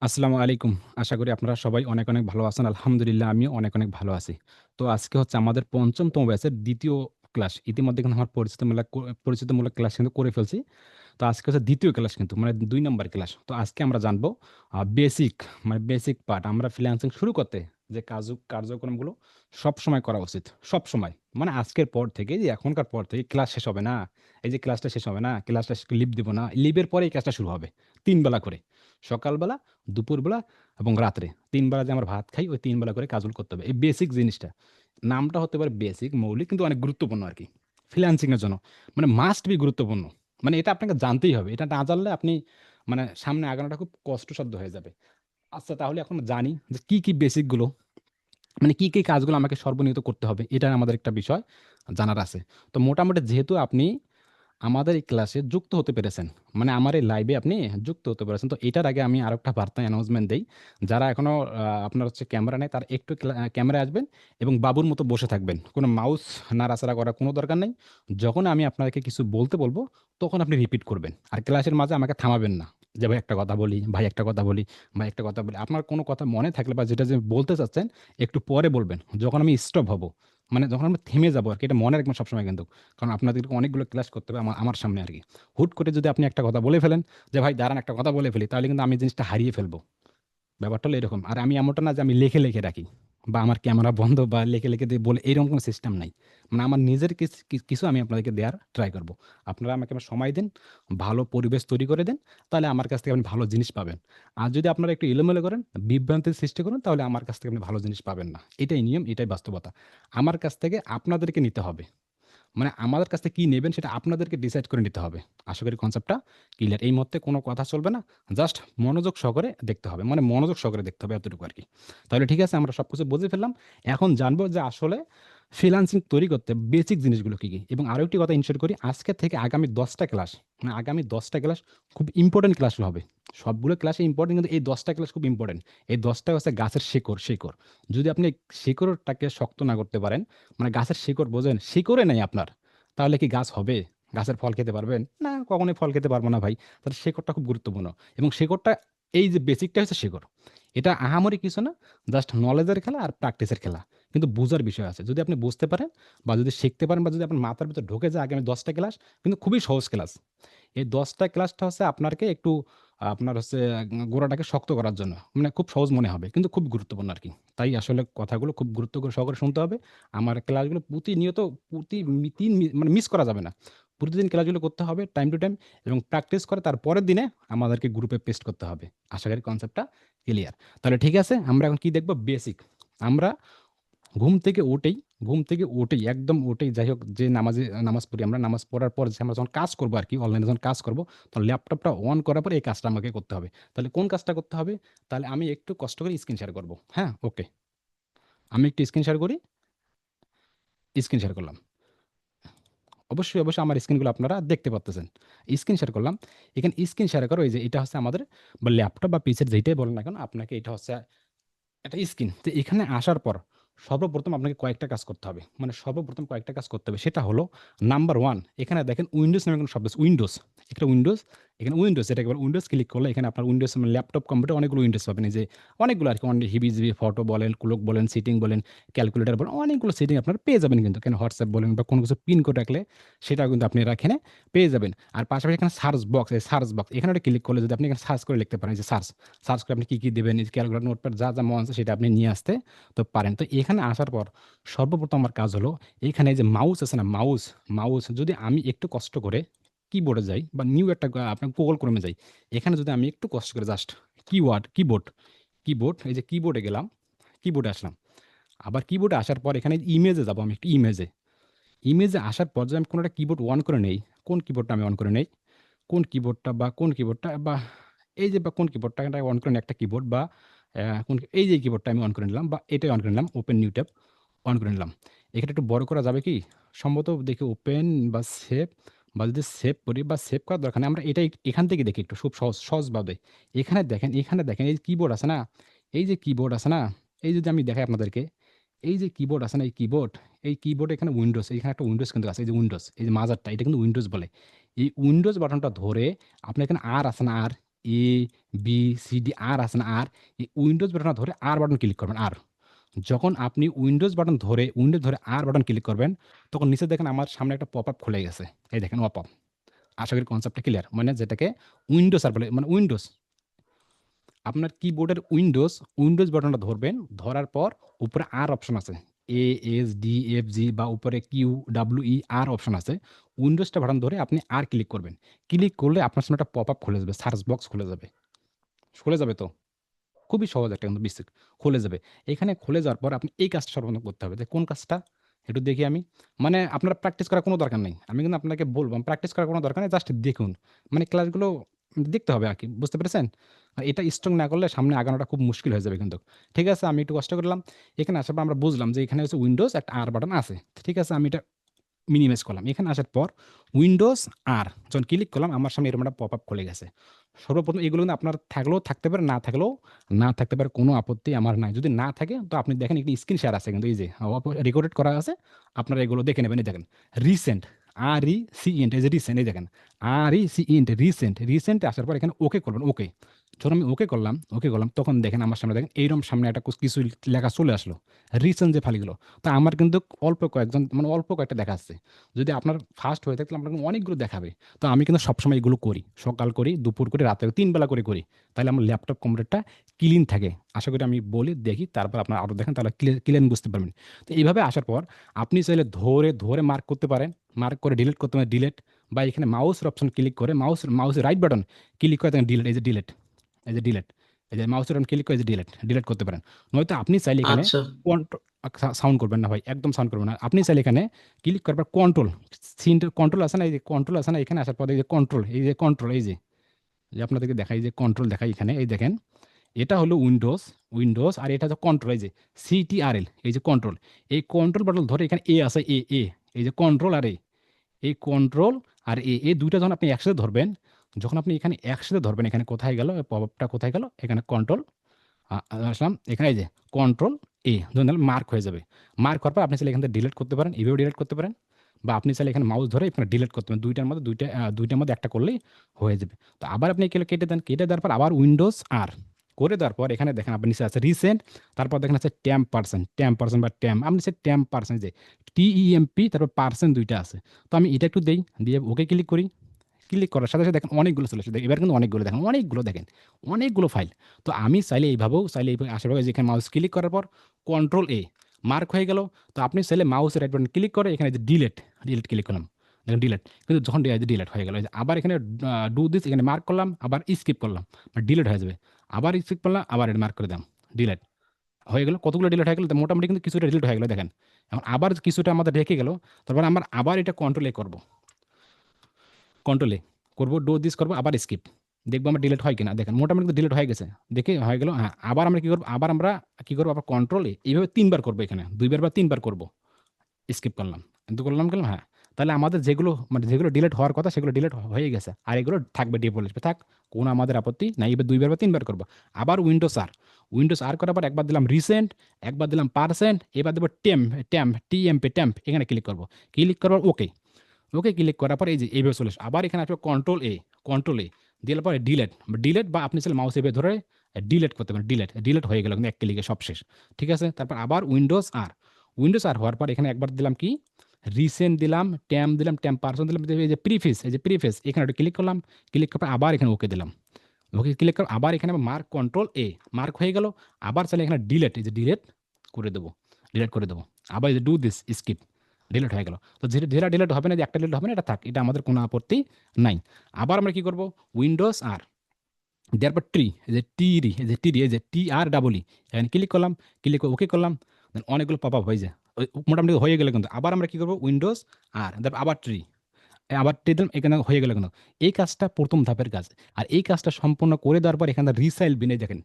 আসসালামু আলাইকুম। আশা করি আপনারা সবাই অনেক, অনেক ভালো আছেন। আলহামদুলিল্লাহ আমিও অনেক, অনেক ভালো আছি। তো আজকে হচ্ছে আমাদের ৫ম তম ব্যাচের ২য় ক্লাস। ইতিমধ্যে কিন্তু আমার পরিচিতিমূলক ক্লাস কিন্তু করে ফেলছি। তো আজকে হচ্ছে ২য় ক্লাস কিন্তু মানে ২ নাম্বার ক্লাস। তো আজকে আমরা জানবো বেসিক বেসিক পার্ট আমরা ফ্রিল্যান্সিং শুরু করতে যে কার্যক্রমগুলো সবসময় করা উচিত। সবসময়। মানে আজকের পর থেকে যে এখনকার পর থেকে ক্লাস শেষ হবে না। এই যে ক্লাসটা শেষ হবে না, ক্লাসটা লিভ দিব না। লিভের পরেই এই কাজটা শুরু হবে। ৩ বেলা করে। সকালবেলা, দুপুরবেলা এবং রাত্রে ৩ বেলা যে আমরা ভাত খাই, ওই ৩ বেলা করে কাজগুলো করতে হবে। এই বেসিক জিনিসটা। নামটা হতে পারে বেসিক, মৌলিক কিন্তু অনেক গুরুত্বপূর্ণ আরকি। ফ্রিল্যান্সিং এর জন্য। মানে মাস্ট বি গুরুত্বপূর্ণ। মানে এটা আপনাকে জানতেই হবে। এটা না জানলে আপনি মানে সামনে আগানোটা খুব কষ্টসাধ্য হয়ে যাবে। আচ্ছা তাহলে এখন জানি যে কি বেসিক গুলো মানে কি কাজগুলো আমাকে সর্বনিয়ত করতে হবে? এটা আমাদের একটা বিষয় জানার আছে। তো মোটামুটি যেহেতু আপনি আমাদের এই ক্লাসে যুক্ত হতে পেরেছেন। মানে আমার এই লাইভে আপনি যুক্ত হতে পেরেছেন। তো এটার আগে আমি আরেকটা বার্তা অ্যানাউন্সমেন্ট দেই। যারা এখনো আপনার হচ্ছে ক্যামেরা নেই তারা একটু ক্যামেরায় আসবেন এবং বাবুর মতো বসে থাকবেন। কোনো মাউস নাড়াচাড়া করার কোনো দরকার নাই। যখন আমি আপনাকে কিছু বলতে বলব, তখন আপনি রিপিট করবেন। আর ক্লাসের মাঝে আমাকে থামাবেন না। যে ভাই একটা কথা বলি, ভাই একটা কথা বলি, ভাই একটা কথা বলি। আপনার কোনো কথা মনে থাকলে বা যেটা যে বলতে চাচ্ছেন একটু পরে বলবেন। যখন আমি স্টপ হব, মানে যখন আমি থেমে যাবো আরকি এটা মনে রাখবেন সবসময় কিন্তু। কারণ আপনাদেরকে অনেকগুলো ক্লাস করতে হবে আমার সামনে আরকি। হুট করে যদি আপনি একটা কথা বলে ফেলেন যে, "ভাই দাঁড়ান একটা কথা বলে ফেলি।" তাহলে কিন্তু আমি জিনিসটা হারিয়ে ফেলবো। ব্যাপারটা হলো এরকম। আর আমি এমনটা না যে আমি লিখে রাখি বা আমার ক্যামেরা বন্ধ বা লিখে দিয়ে বলে এরকম কোনো সিস্টেম নাই। মানে আমার নিজের কিছু আমি আপনাদেরকে দেয়ার ট্রাই করব। আপনারা আমাকে সময় দিন, ভালো পরিবেশ তৈরি করে দেন, তাহলে আমার কাছ থেকে আপনি ভালো জিনিস পাবেন। আর যদি আপনারা একটু এলোমেলো করেন, বিভ্রান্তির সৃষ্টি করেন, তাহলে আমার কাছ থেকে আপনি ভালো জিনিস পাবেন না। এটাই নিয়ম, এটাই বাস্তবতা। আমার কাছ থেকে আপনাদেরকে নিতে হবে। মানে আমাদের কাছ থেকে কি নেবেন সেটা আপনাদেরকে ডিসাইড করে নিতে হবে। আশা করি কনসেপ্টটা ক্লিয়ার। এই মুহূর্তে কোনো কথা চলবে না। জাস্ট মনোযোগ সহকারে দেখতে হবে। মানে মনোযোগ সহকারে দেখতে হবে এতটুকু আরকি। তাহলে ঠিক আছে আমরা সবকিছু বুঝে ফেললাম। এখন জানবো যে আসলে ফ্রিল্যান্সিং তৈরি করতে বেসিক জিনিসগুলো কি? এবং আরো একটি কথা ইনশিওর করি আজকে থেকে আগামী ১০ টা ক্লাস, মানে আগামী ১০ টা ক্লাস খুব ইম্পোর্টেন্ট ক্লাস হবে। সবগুলো ক্লাসই ইম্পোর্টেন্ট কিন্তু এই ১০ টা ক্লাস খুব ইম্পোর্টেন্ট। এই ১০ টা হচ্ছে গাছের শিকড়। যদি আপনি শিকড়টাকে শক্ত না করতে পারেন, মানে গাছের শিকড় বোঝেন? শিকড়ে নাই আপনার। তাহলে কি গাছ হবে? গাছের ফল খেতে পারবেন? না, কখনোই ফল খেতে পারব না ভাই। তাহলে শেকড়টা খুব গুরুত্বপূর্ণ এবং শেকড়টা এই যে বেসিকটা হচ্ছে শেকড়। এটা আহামরি কিছু না। জাস্ট নলেজের খেলা আর প্র্যাকটিসের খেলা। কিন্তু বুঝার বিষয় আছে। যদি আপনি বুঝতে পারেন বা যদি শিখতে পারেন বা যদি আপনার মাথার ভিতর ঢুকে যায় আগামী ১০ টা ক্লাস কিন্তু খুবই সহজ ক্লাস। এই ১০ টা ক্লাসটা হচ্ছে আপনাকে একটু আপনার হচ্ছে গোড়াটাকে শক্ত করার জন্য। মানে খুব সহজ মনে হবে। কিন্তু খুব গুরুত্বপূর্ণ আরকি। তাই আসলে কথাগুলো খুব গুরুত্ব সহকারে শুনতে হবে। আমার ক্লাসগুলো প্রতিনিয়ত প্রতি মি ৩ মি মানে মিস করা যাবে না। প্রতিদিন ক্লাসগুলো করতে হবে টাইম টু টাইম এবং প্র্যাকটিস করে তার পরের দিনে আমাদেরকে গ্রুপে পেস্ট করতে হবে। আশা করি কনসেপ্টটা ক্লিয়ার। তাহলে ঠিক আছে আমরা এখন কি দেখব বেসিক। আমরা ঘুম থেকে উঠেই একদম উঠেই যাই হোক যে নামাজ পড়ি আমরা নামাজ পড়ার পর যে আমরা যখন কাজ করব আরকি অনলাইনে যখন কাজ করব তখন ল্যাপটপটা অন করার পরে এই কাজটা আমাকে করতে হবে। তাহলে কোন কাজটা করতে হবে? তাহলে আমি একটু কষ্ট করে স্ক্রিন শেয়ার করব। হ্যাঁ? ওকে। আমি একটু স্ক্রিন শেয়ার করি। স্ক্রিন শেয়ার করলাম। অবশ্যই আমার স্ক্রিনগুলো আপনারা দেখতে পারতেছেন। স্ক্রিন শেয়ার করলাম। এখানে স্ক্রিন শেয়ার করা ওই যে এটা হচ্ছে আমাদের বা ল্যাপটপ বা পিসির যেইটাই বলেন না কেন আপনাকে এটা হচ্ছে একটা স্কিন। তো এখানে আসার পর সর্বপ্রথম আপনাকে কয়েকটা কাজ করতে হবে। মানে সর্বপ্রথম কয়েকটা কাজ করতে হবে। সেটা হলো নাম্বার 1 এখানে দেখেন উইন্ডোজ নামে কোনো শব্দ আছে। উইন্ডোজ। একটা উইন্ডোজ, এখানে উইন্ডোজ এটাকে বলে উইন্ডোজ ক্লিক করলে এখানে আপনার উইন্ডোজ মানে ল্যাপটপ, কম্পিউটার অনেকগুলো উইন্ডোজ পাবেন। এই যে অনেকগুলো আরকি অনেক হিবিজিবি ফটো বলেন, ক্লোক বলেন, সেটিং বলেন, ক্যালকুলেটর বলেন অনেকগুলো সেটিং আপনারা পেয়ে যাবেন কিন্তু। এখানে WhatsApp বলেন বা কোনো কিছু পিন করে রাখলে সেটাও কিন্তু আপনি এখানে পেয়ে যাবেন। আর পাশাপাশি এখানে সার্চ বক্স, এই সার্চ বক্স এখানে একটা ক্লিক করলে যদি আপনি এখানে সার্চ করে লিখতে পারেন এই যে সার্চ করে আপনি কি দিবেন এই যে ক্যালকুলেটর, নোটপ্যাড যা মন আছে সেটা আপনি নিয়ে আসতে তো পারেন। তো এখানে আসার পর সর্বপ্রথম আমার কাজ হলো এইখানে এই যে মাউস আছে না মাউস যদি আমি একটু কষ্ট করে কিবোর্ডে যাই বা নিউ একটা আপনার Google Chrome এ যাই। এখানে যদি আমি একটু কষ্ট করে জাস্ট কিবোর্ড এই যে কিবোর্ডে গেলাম, কিবোর্ডে আসলাম। আবার কিবোর্ডে আসার পর এখানে ইমেজে যাবো আমি একটু ইমেজে আসার পর যদি আমি কোনো একটা কিবোর্ড অন করে নেই, কোন কিবোর্ডটা আমি অন করে নেই? কোন কিবোর্ডটা বা এই যে বা কোন কিবোর্ডটা এটা অন করে নিই একটা কিবোর্ড বা এই যে কিবোর্ডটা আমি অন করে নিলাম বা এটাই অন করে নিলাম। ওপেন নিউ ট্যাব অন করে নিলাম। এখানে একটু বড় করা যাবে কি? সম্ভবত দেখি ওপেন বা সেভ বা যদি সেভ করি বা সেভ করার দরকার নেই। আমরা এটাই এখান থেকে দেখি একটু খুব সহজভাবে। এখানে দেখেন এই কিবোর্ড আছে না? এই যে কিবোর্ড আছে না? এই যদি আমি দেখাই আপনাদেরকে, এই যে কিবোর্ড আছে না? এই কিবোর্ডে এখানে উইন্ডোজ, এখানে একটা উইন্ডোজ কিন্তু আছে। এই যে উইন্ডোজ, এই যে মাঝারটা এটা কিন্তু উইন্ডোজ বলে। এই উইন্ডোজ বাটনটা ধরে আপনি এখানে আর আছে না আর? এ বি সি ডি আর আছে না আর, এই উইন্ডোজ বাটনটা ধরে আর বাটন ক্লিক করবেন আর। যখন আপনি উইন্ডোজ ধরে আর বাটন ক্লিক করবেন, তখন নিচে দেখেন আমার সামনে একটা পপআপ খুলে গেছে। এই দেখেন পপআপ। আশা করি কনসেপ্টটা ক্লিয়ার। মানে যেটাকে উইন্ডোজ আর বলে, মানে উইন্ডোজ। আপনার কিবোর্ডের উইন্ডোজ বাটনটা ধরবেন। ধরার পর উপরে আর অপশন আছে। এ, এস, ডি, এফ, জি বা উপরে কিউ, ডাব্লিউ, ই আর অপশন আছে। উইন্ডোজটা বাটন ধরে আপনি আর ক্লিক করবেন। ক্লিক করলে আপনার সামনে একটা পপআপ খুলে যাবে, সার্চ বক্স খুলে যাবে। খুলে যাবে তো? খুবই সহজ একটা কিন্তু বেসিক, খুলে যাবে। এখানে খুলে যাওয়ার পর আপনি এই কাজটা সর্বপ্রথম করতে হবে। যে কোন কাজটা? একটু দেখি আমি। মানে আপনার প্র্যাকটিস করার কোনো দরকার নেই। আমি কিন্তু আপনাকে বলব, প্র্যাকটিস করার কোনো দরকার নেই। জাস্ট দেখুন। মানে ক্লাসগুলো দেখতে হবে আরকি। বুঝতে পেরেছেন? আর এটা স্ট্রং না করলে সামনে আগানোটা খুব মুশকিল হয়ে যাবে কিন্তু। ঠিক আছে, আমি একটু কষ্ট করলাম। এখানে আসার পর আমরা বুঝলাম যে এখানে হচ্ছে উইন্ডোজ একটা আর বাটন আছে। ঠিক আছে, আমি এটা মিনিমাইজ করলাম। এখানে আসার পর উইন্ডোজ আর যখন ক্লিক করলাম, আমার সামনে এরকম একটা পপআপ খুলে গেছে। সর্বপ্রথম এগুলো কিন্তু আপনার থাকলেও থাকতে পারে, না থাকলেও না থাকতে পারে। কোনো আপত্তি আমার নাই। যদি না থাকে তো আপনি দেখেন একটি স্ক্রিন শেয়ার আছে কিন্তু এই যে রেকর্ডেড করা আছে। আপনারা এগুলো দেখে নেবেন। এই দেখেন রিসেন্ট, RECENT, এই যে রিসেন্ট, এই দেখেন RECENT রিসেন্ট আসার পর এখানে ওকে করবেন। ওকে যখন আমি ওকে করলাম তখন দেখেন আমার সামনে দেখেন এইরকম সামনে একটা কিছু লেখা চলে আসলো। রিসেন্ট যে ফাইলগুলো, তা আমার কিন্তু অল্প কয়েকজন, মানে অল্প কয়েকটা দেখাচ্ছে। যদি আপনার ফার্স্ট হয়ে থাকে তাহলে আপনার কিন্তু অনেকগুলো দেখাবে। তো আমি কিন্তু সবসময় এগুলো করি। সকাল করি, দুপুর করি, রাতে করি, ৩ বেলা করে করি। তাইলে আমার ল্যাপটপ কম্পিউটারটা ক্লিন থাকে। আশা করি আমি বলি, দেখি, তারপর আপনারা আরও দেখেন, তাহলে ক্লিন বুঝতে পারবেন। তো এইভাবে আসার পর আপনি চাইলে ধরে মার্ক করতে পারেন। মার্ক করে ডিলিট করতে পারেন, ডিলিট। বা এখানে মাউসের অপশন ক্লিক করে মাউসের রাইট বাটন ক্লিক করে দেখেন ডিলিট, এই যে ডিলিট, এই যে ডিলিট, এই যে মাউসের বাটন ক্লিক করে এই যে ডিলিট করতে পারেন। নয়তো আপনি চাইলে এখানে আচ্ছা। সাউন্ড করবেন না ভাই, একদম সাউন্ড করবেন না। আপনি চাইলে এখানে ক্লিক করার পর কন্ট্রোল আছে না, এই যে কন্ট্রোল আছে না, এখানে আসার পর এই যে কন্ট্রোল, এই যে আপনাদেরকে দেখাই, এই যে কন্ট্রোল দেখাই এখানে, এই দেখেন এটা হলো উইন্ডোজ আর এটা হচ্ছে কন্ট্রোল, এই যে CTRL, এই যে কন্ট্রোল। এই কন্ট্রোল বাটন ধরে এখানে এ আছে, এই যে কন্ট্রোল আর এই কন্ট্রোল আর এই দুইটা যখন আপনি একসাথে ধরবেন, যখন আপনি এখানে একসাথে ধরবেন, এখানে কোথায় গেল পপআপটা, কোথায় গেল? এখানে কন্ট্রোল আসলাম, এখানে এই যে কন্ট্রোল ধরুন তাহলে মার্ক হয়ে যাবে। মার্ক হওয়ার পর আপনি চাইলে এখান থেকে ডিলিট করতে পারেন, এভাবেও ডিলিট করতে পারেন। বা আপনি চাইলে এখানে মাউস ধরে এখানে ডিলিট করতে পারেন। দুইটার মধ্যে একটা করলেই হয়ে যাবে। তো আবার আপনি এগুলো কেটে দেন, কেটে দেওয়ার পর আবার উইন্ডোজ আর করে দেওয়ার পর এখানে দেখেন আপনার নিচে আছে রিসেন্ট, তারপর দেখেন আছে টেম্প পার্সেন্ট বা ট্যাম্প, আপনি সে টেম্প পার্সেন্ট, যে TEMP, তারপর পার্সেন্ট দুইটা আছে। তো আমি এটা একটু দেই, দিয়ে ওকে ক্লিক করি। ক্লিক করার সাথে সাথে দেখেন অনেকগুলো চলে আসে। এবার কিন্তু অনেকগুলো ফাইল। তো আমি চাইলে এইভাবেও, চাইলে এইভাবে আশেপাশে যেখানে মাউস ক্লিক করার পর কন্ট্রোল মার্ক হয়ে গেল। তো আপনি চাইলে মাউসের রাইট বাটন ক্লিক করে এখানে যে ডিলিট ক্লিক করলাম, দেখেন ডিলিট। কিন্তু যখন ডিলিট হয়ে গেল, এই যে আবার এখানে ডু দিস, এখানে মার্ক করলাম, আবার স্কিপ করলাম, ডিলিট হয়ে যাবে। আবার স্কিপ করলাম, আবার এটা মার্ক করে দিলাম, ডিলিট হয়ে গেল। কতগুলো ডিলিট হয়ে গেল? তো মোটামুটি কিন্তু কিছুটা ডিলিট হয়ে গেল দেখেন। এখন আবার কিছুটা আমাদের রেখে গেল। তারপর আমরা আবার এটা কন্ট্রোল করবো, কন্ট্রোলে করবো, ডো দিস করবো, আবার স্কিপ। দেখবো আমার ডিলিট হয় কিনা। দেখেন মোটামুটি কিন্তু ডিলিট হয়ে গেছে। দেখে হয়ে গেল। হ্যাঁ, আবার আমরা কি করবো? আবার কন্ট্রোলে এইভাবে ৩ বার করবো, এখানে ২ বার বা ৩ বার করবো। স্কিপ করলাম, কিন্তু করলাম হ্যাঁ। তাহলে আমাদের যেগুলো ডিলিট হওয়ার কথা সেগুলো ডিলিট হয়ে গেছে। আর এগুলো থাকবে, ডিফল্ট থাক, কোনো আমাদের আপত্তি নাই। এবার ২ বার বা ৩ বার করবো। আবার উইন্ডোজ আর করার পর একবার দিলাম রিসেন্ট, একবার দিলাম পার্সেন্ট, এবার দেবো টেম্প, এখানে ক্লিক করবো। ক্লিক করবার ওকে ক্লিক করার পর এই যে এইভাবে চলে আসে। আবার এখানে আসবে কন্ট্রোল এ দেওয়ার পরে ডিলেট বা আপনি চাইলে মাউস এভাবে ধরে ডিলেট করতে পারেন। ডিলেট হয়ে গেল কিন্তু এক ক্লিকে সব শেষ। ঠিক আছে, তারপর আবার উইন্ডোজ আর হওয়ার পর এখানে একবার দিলাম কি রিসেন্ট দিলাম, ট্যাম্প পার্সন দিলাম, এই যে প্রিফেস এখানে একটা ক্লিক করলাম। ক্লিক করার পর আবার এখানে ওকে দিলাম। ওকে ক্লিক করে আবার এখানে মার্ক হয়ে গেল। আবার চাইলে এখানে ডিলেট করে দেবো, আবার এই যে ডু দিস স্কিপ, ডিলিট হয়ে গেল। তো যেটা ডিলিট হবে না, যে একটা ডিলিট হবে না, এটা থাক, এটা আমাদের কোনো আপত্তি নাই। আবার আমরা কি করব? উইন্ডোজ আর দেওয়ার পর এই যে TREE এখানে ক্লিক করলাম। ক্লিক করে ওকে করলাম। দেন অনেকগুলো পপ আপ হয়ে যায়। মোটামুটি হয়ে গেলে কিন্তু আবার আমরা কি করব? উইন্ডোজ আর তারপর আবার ট্রি দিলাম, এখানে হয়ে গেল কিন্তু। এই কাজটা প্রথম ধাপের কাজ। আর এই কাজটা সম্পূর্ণ করে দেওয়ার পর এখানে রিসাইল বিনে দেখেন,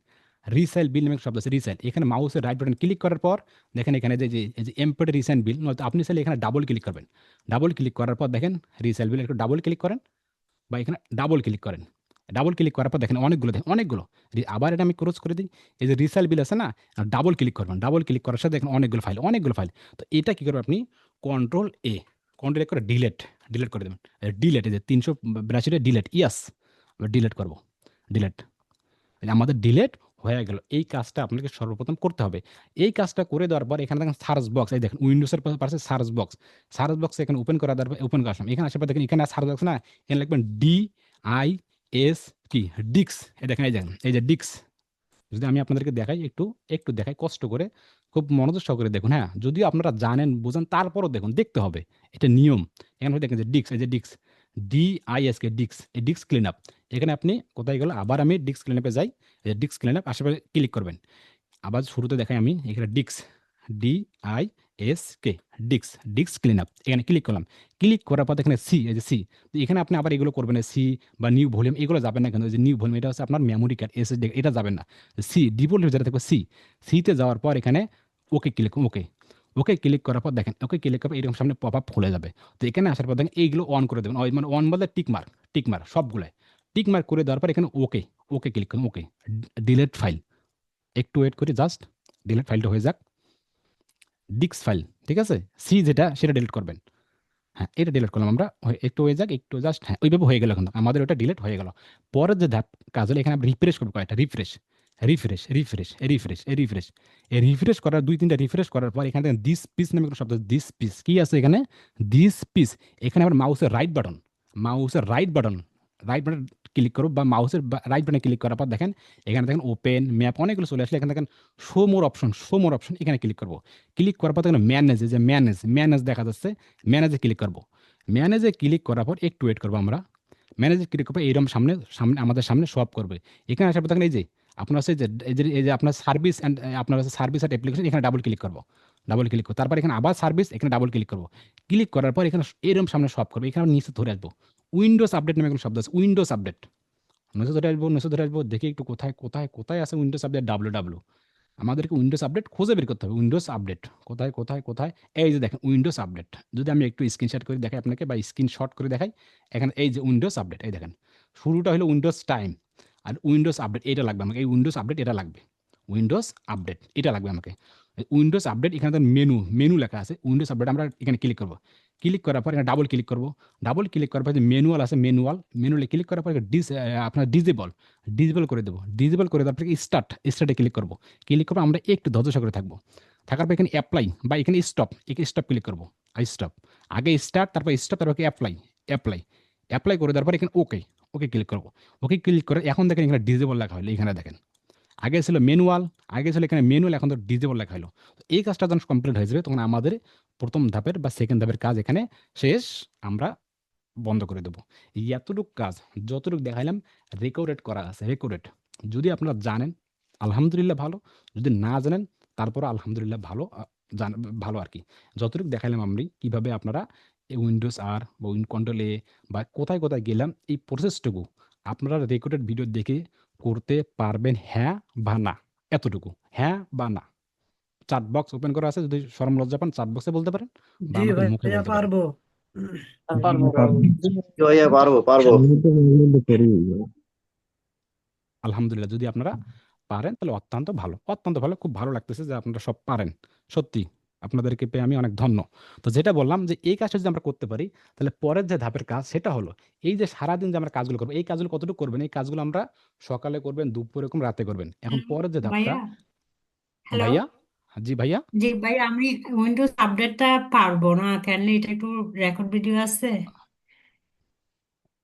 রিসাইল বিল নামে একটা শব্দ আছে, রিসাইল। এখানে মাউসের রাইট বাটন ক্লিক করার পর দেখেন এখানে এই যে এমপেড রিসাইল বিল, নয়তো আপনি চাইলে এখানে ডাবল ক্লিক করবেন। ডাবল ক্লিক করার পর দেখেন রিসাইল বিল, একটু ডাবল ক্লিক করেন বা এখানে ডাবল ক্লিক করেন। ডাবল ক্লিক করার পর দেখেন অনেকগুলো। আবার এটা আমি ক্রস করে দিই। এই যে রিসাইল বিল আছে না, ডাবল ক্লিক করবেন। ডাবল ক্লিক করার সাথে দেখেন অনেকগুলো ফাইল। তো এটা কি করবেন আপনি? কন্ট্রোল এ কন্ট্রোল করে ডিলেট করে দেবেন। ডিলেট, এই যে ৩৮২ ডিলেট, ইয়েস, ডিলেট করবো। ডিলেট। আমাদের ডিলেট হয়ে গেল। এই কাজটা আপনাকে সর্বপ্রথম করতে হবে। এই কাজটা করে দেওয়ার পর এখানে দেখেন সার্চ বক্স, এই দেখেন উইন্ডোজের পাশে সার্চ বক্স। সার্চ বক্স এখানে ওপেন করা দেওয়ার পর ওপেন করার সময় এখানে আসার পর দেখেন এখানে সার্চ বক্স না, এখানে লিখবেন DIS কি ডিক্স। এই যে ডিক্স। যদি আমি আপনাদেরকে দেখাই, একটু দেখাই কষ্ট করে, খুব মনোযোগ সহকারে দেখুন। হ্যাঁ, যদিও আপনারা জানেন বুঝেন তারপরও দেখুন, দেখতে হবে, এটা নিয়ম। এখানে দেখেন যে ডিক্স, এই যে ডিক্স, DISK ডিক্স, এই ডিক্স ক্লিন আপ। এখানে আপনি কোথায় গেল, আবার আমি ডিক্স ক্লিন আপে যাই। এই যে ডিক্স ক্লিন আপ আশেপাশে ক্লিক করবেন। আবার শুরুতে দেখাই আমি এখানে ডিক্স, DISK ডিক্স, ডিক্স ক্লিন আপ, এখানে ক্লিক করলাম। ক্লিক করার পর এখানে সি, এই যে সি। তো এখানে আপনি আবার এগুলো করবেন না, সি বা নিউ ভলিউম এগুলো যাবেন না, কিন্তু যে নিউ ভলিউম এটা হচ্ছে আপনার মেমোরি কার্ড SSD, এটা যাবেন না। সি ডিফল্ট যেটা থাকবে সি, সিতে যাওয়ার পর এখানে ওকে ক্লিক, ওকে ক্লিক করার পর দেখেন, ওকে ক্লিক করার পর এরকম সামনে পপ আপ খুলে যাবে। তো এখানে আসার পর দেখেন এইগুলো অন করে দেবেন, মানে অন বলতে টিক মার্ক সবগুলাই টিক মার্ক করে দেওয়ার পর এখানে ওকে ক্লিক করুন। ডিলেট ফাইল, একটু ওয়েট করি জাস্ট, ডিলিট ফাইলটা হয়ে যাক। ডিক্স ফাইল, ঠিক আছে, সি যেটা সেটা ডিলিট করবেন। হ্যাঁ, এটা ডিলিট করলাম আমরা, একটু হয়ে যাক, একটু জাস্ট, হ্যাঁ ওইভাবে হয়ে গেল, কিন্তু আমাদের ওটা ডিলিট হয়ে গেল। পরের যে ধাপ কাজ হলো, এখানে আমরা রিফ্রেশ করবো কয়েকটা, রিফ্রেশ এই রিফ্রেশ করার ২-৩টা রিফ্রেশ করার পর এখানে দেখেন দিস পিস নামে একটা শব্দ, দিস পিস কি আছে এখানে, দিস পিস। এখানে আবার মাউসের রাইট বাটন ক্লিক করবো, বা মাউসের রাইট বাটনে ক্লিক করার পর দেখেন এখানে দেখেন ওপেন ম্যাপ অনেকগুলো চলে আসলে, এখানে দেখেন শো মোর অপশন, এখানে ক্লিক করবো। ক্লিক করার পর দেখেন ম্যানেজ দেখা যাচ্ছে, ম্যানেজে ক্লিক করবো। ম্যানেজে ক্লিক করার পর একটু ওয়েট করবো আমরা। ম্যানেজে ক্লিক করবো, এইরকম সামনে সামনে আমাদের সামনে শো আপ করবে। এখানে আসার পর দেখেন আপনার হচ্ছে যে এই যে আপনার সার্ভিস অ্যান্ড আপনার হচ্ছে সার্ভিস অ্যান্ড অ্যাপ্লিকেশন, এখানে ডাবল ক্লিক করবো। তারপর এখানে আবার সার্ভিস, এখানে ডাবল ক্লিক করবো। ক্লিক করার পর এখানে এরকম সামনে শো আপ করবে। এখানে নিচে ধরে আসবো, উইন্ডোজ আপডেট নামে কোনো শব্দ আছে, উইন্ডোজ আপডেট। নিচে ধরে আসবো, দেখি একটু কোথায় আছে উইন্ডোজ আপডেট, ডাব্লু। আমাদেরকে উইন্ডোজ আপডেট খুঁজে বের করতে হবে। উইন্ডোজ আপডেট কোথায়, এই যে দেখেন উইন্ডোজ আপডেট। যদি আমি একটু স্ক্রিনশট করে দেখাই আপনাকে, বা স্ক্রিনশট করে দেখাই, এখানে এই যে উইন্ডোজ আপডেট, এই দেখেন শুরুটা হলো উইন্ডোজ টাইম, আর উইন্ডোজ আপডেট এটা লাগবে আমাকে, এই উইন্ডোজ আপডেট এটা লাগবে, উইন্ডোজ আপডেট এটা লাগবে আমাকে। উইন্ডোজ আপডেট এখানে মেনু লেখা আছে, উইন্ডোজ আপডেট আমরা এখানে ক্লিক করবো। ক্লিক করার পর এখানে ডাবল ক্লিক করবো। ডাবল ক্লিক করার পর যে ম্যানুয়াল আছে, ম্যানুয়ালে ক্লিক করার পর আপনার ডিজেবল করে দেবো। ডিজেবল করে দেওয়ার পর স্টার্টে ক্লিক করবো। ক্লিক করবো, আমরা একটু ধৈর্য সহকারে থাকবো। থাকার পর এখানে অ্যাপ্লাই বা এখানে স্টপ ক্লিক করবো। স্টপ, আগে স্টার্ট, তারপর স্টপ, তারপর অ্যাপ্লাই অ্যাপ্লাই করে দেওয়ার পর এখানে ওকে ক্লিক করবো। ওকে ক্লিক করে এখন দেখেন এখানে ডিজেবল লেখা হলো, এখানে দেখেন আগে ছিল এখানে ম্যানুয়াল, এখন তো ডিজেবল লেখা হলো। তো এই কাজটা যখন কমপ্লিট হয়ে যাবে তখন আমাদের প্রথম ধাপের বা সেকেন্ড ধাপের কাজ এখানে শেষ, আমরা বন্ধ করে দেবো। এতটুকু কাজ যতটুকু দেখাইলাম রেকর্ডেড করা আছে, যদি আপনারা জানেন আলহামদুলিল্লাহ ভালো, যদি না জানেন তারপর আলহামদুলিল্লাহ ভালো, ভালো আর কি। যতটুকু দেখাইলাম আমি কিভাবে আপনারা উইন্ডোজ আর বা কন্ট্রোল এ বা কোথায় গেলাম, এই প্রসেসটুকু আপনারা রেকর্ডেড ভিডিও দেখে করতে পারবেন, হ্যাঁ বা না, এতটুকু, হ্যাঁ বা না। চাট বক্স ওপেন করা আছে, যদি শরম লজ্জা পান চাট বক্সে বলতে পারেন, বা জি আমাকে মুখে ভাইয়া বলতে পারেন। পারবো। পারবো পারবো। ভাইয়া পারবো। আলহামদুলিল্লাহ, যদি আপনারা পারেন তাহলে অত্যন্ত ভালো, খুব ভালো লাগতেছে যে আপনারা সব পারেন। সত্যি আপনাদেরকে পেয়ে আমি অনেক ধন্য। তো যেটা বললাম যে এই কাজটা যদি আমরা করতে পারি, তাহলে পরের যে ধাপের কাজ সেটা হলো এই যে সারাদিন যে আমরা কাজগুলো করবো, এই কাজগুলো কতটুকু করবেন, এই কাজগুলো আমরা সকালে করবেন, দুপুরে এরকম রাতে করবেন। এখন পরের যে ধাপটা, ভাইয়া, হ্যালো। ভাইয়া, জি ভাইয়া, জি ভাইয়া, আমি উইন্ডোজ আপডেটটা পারবো না, কেন এটা একটু রেকর্ড ভিডিও আছে।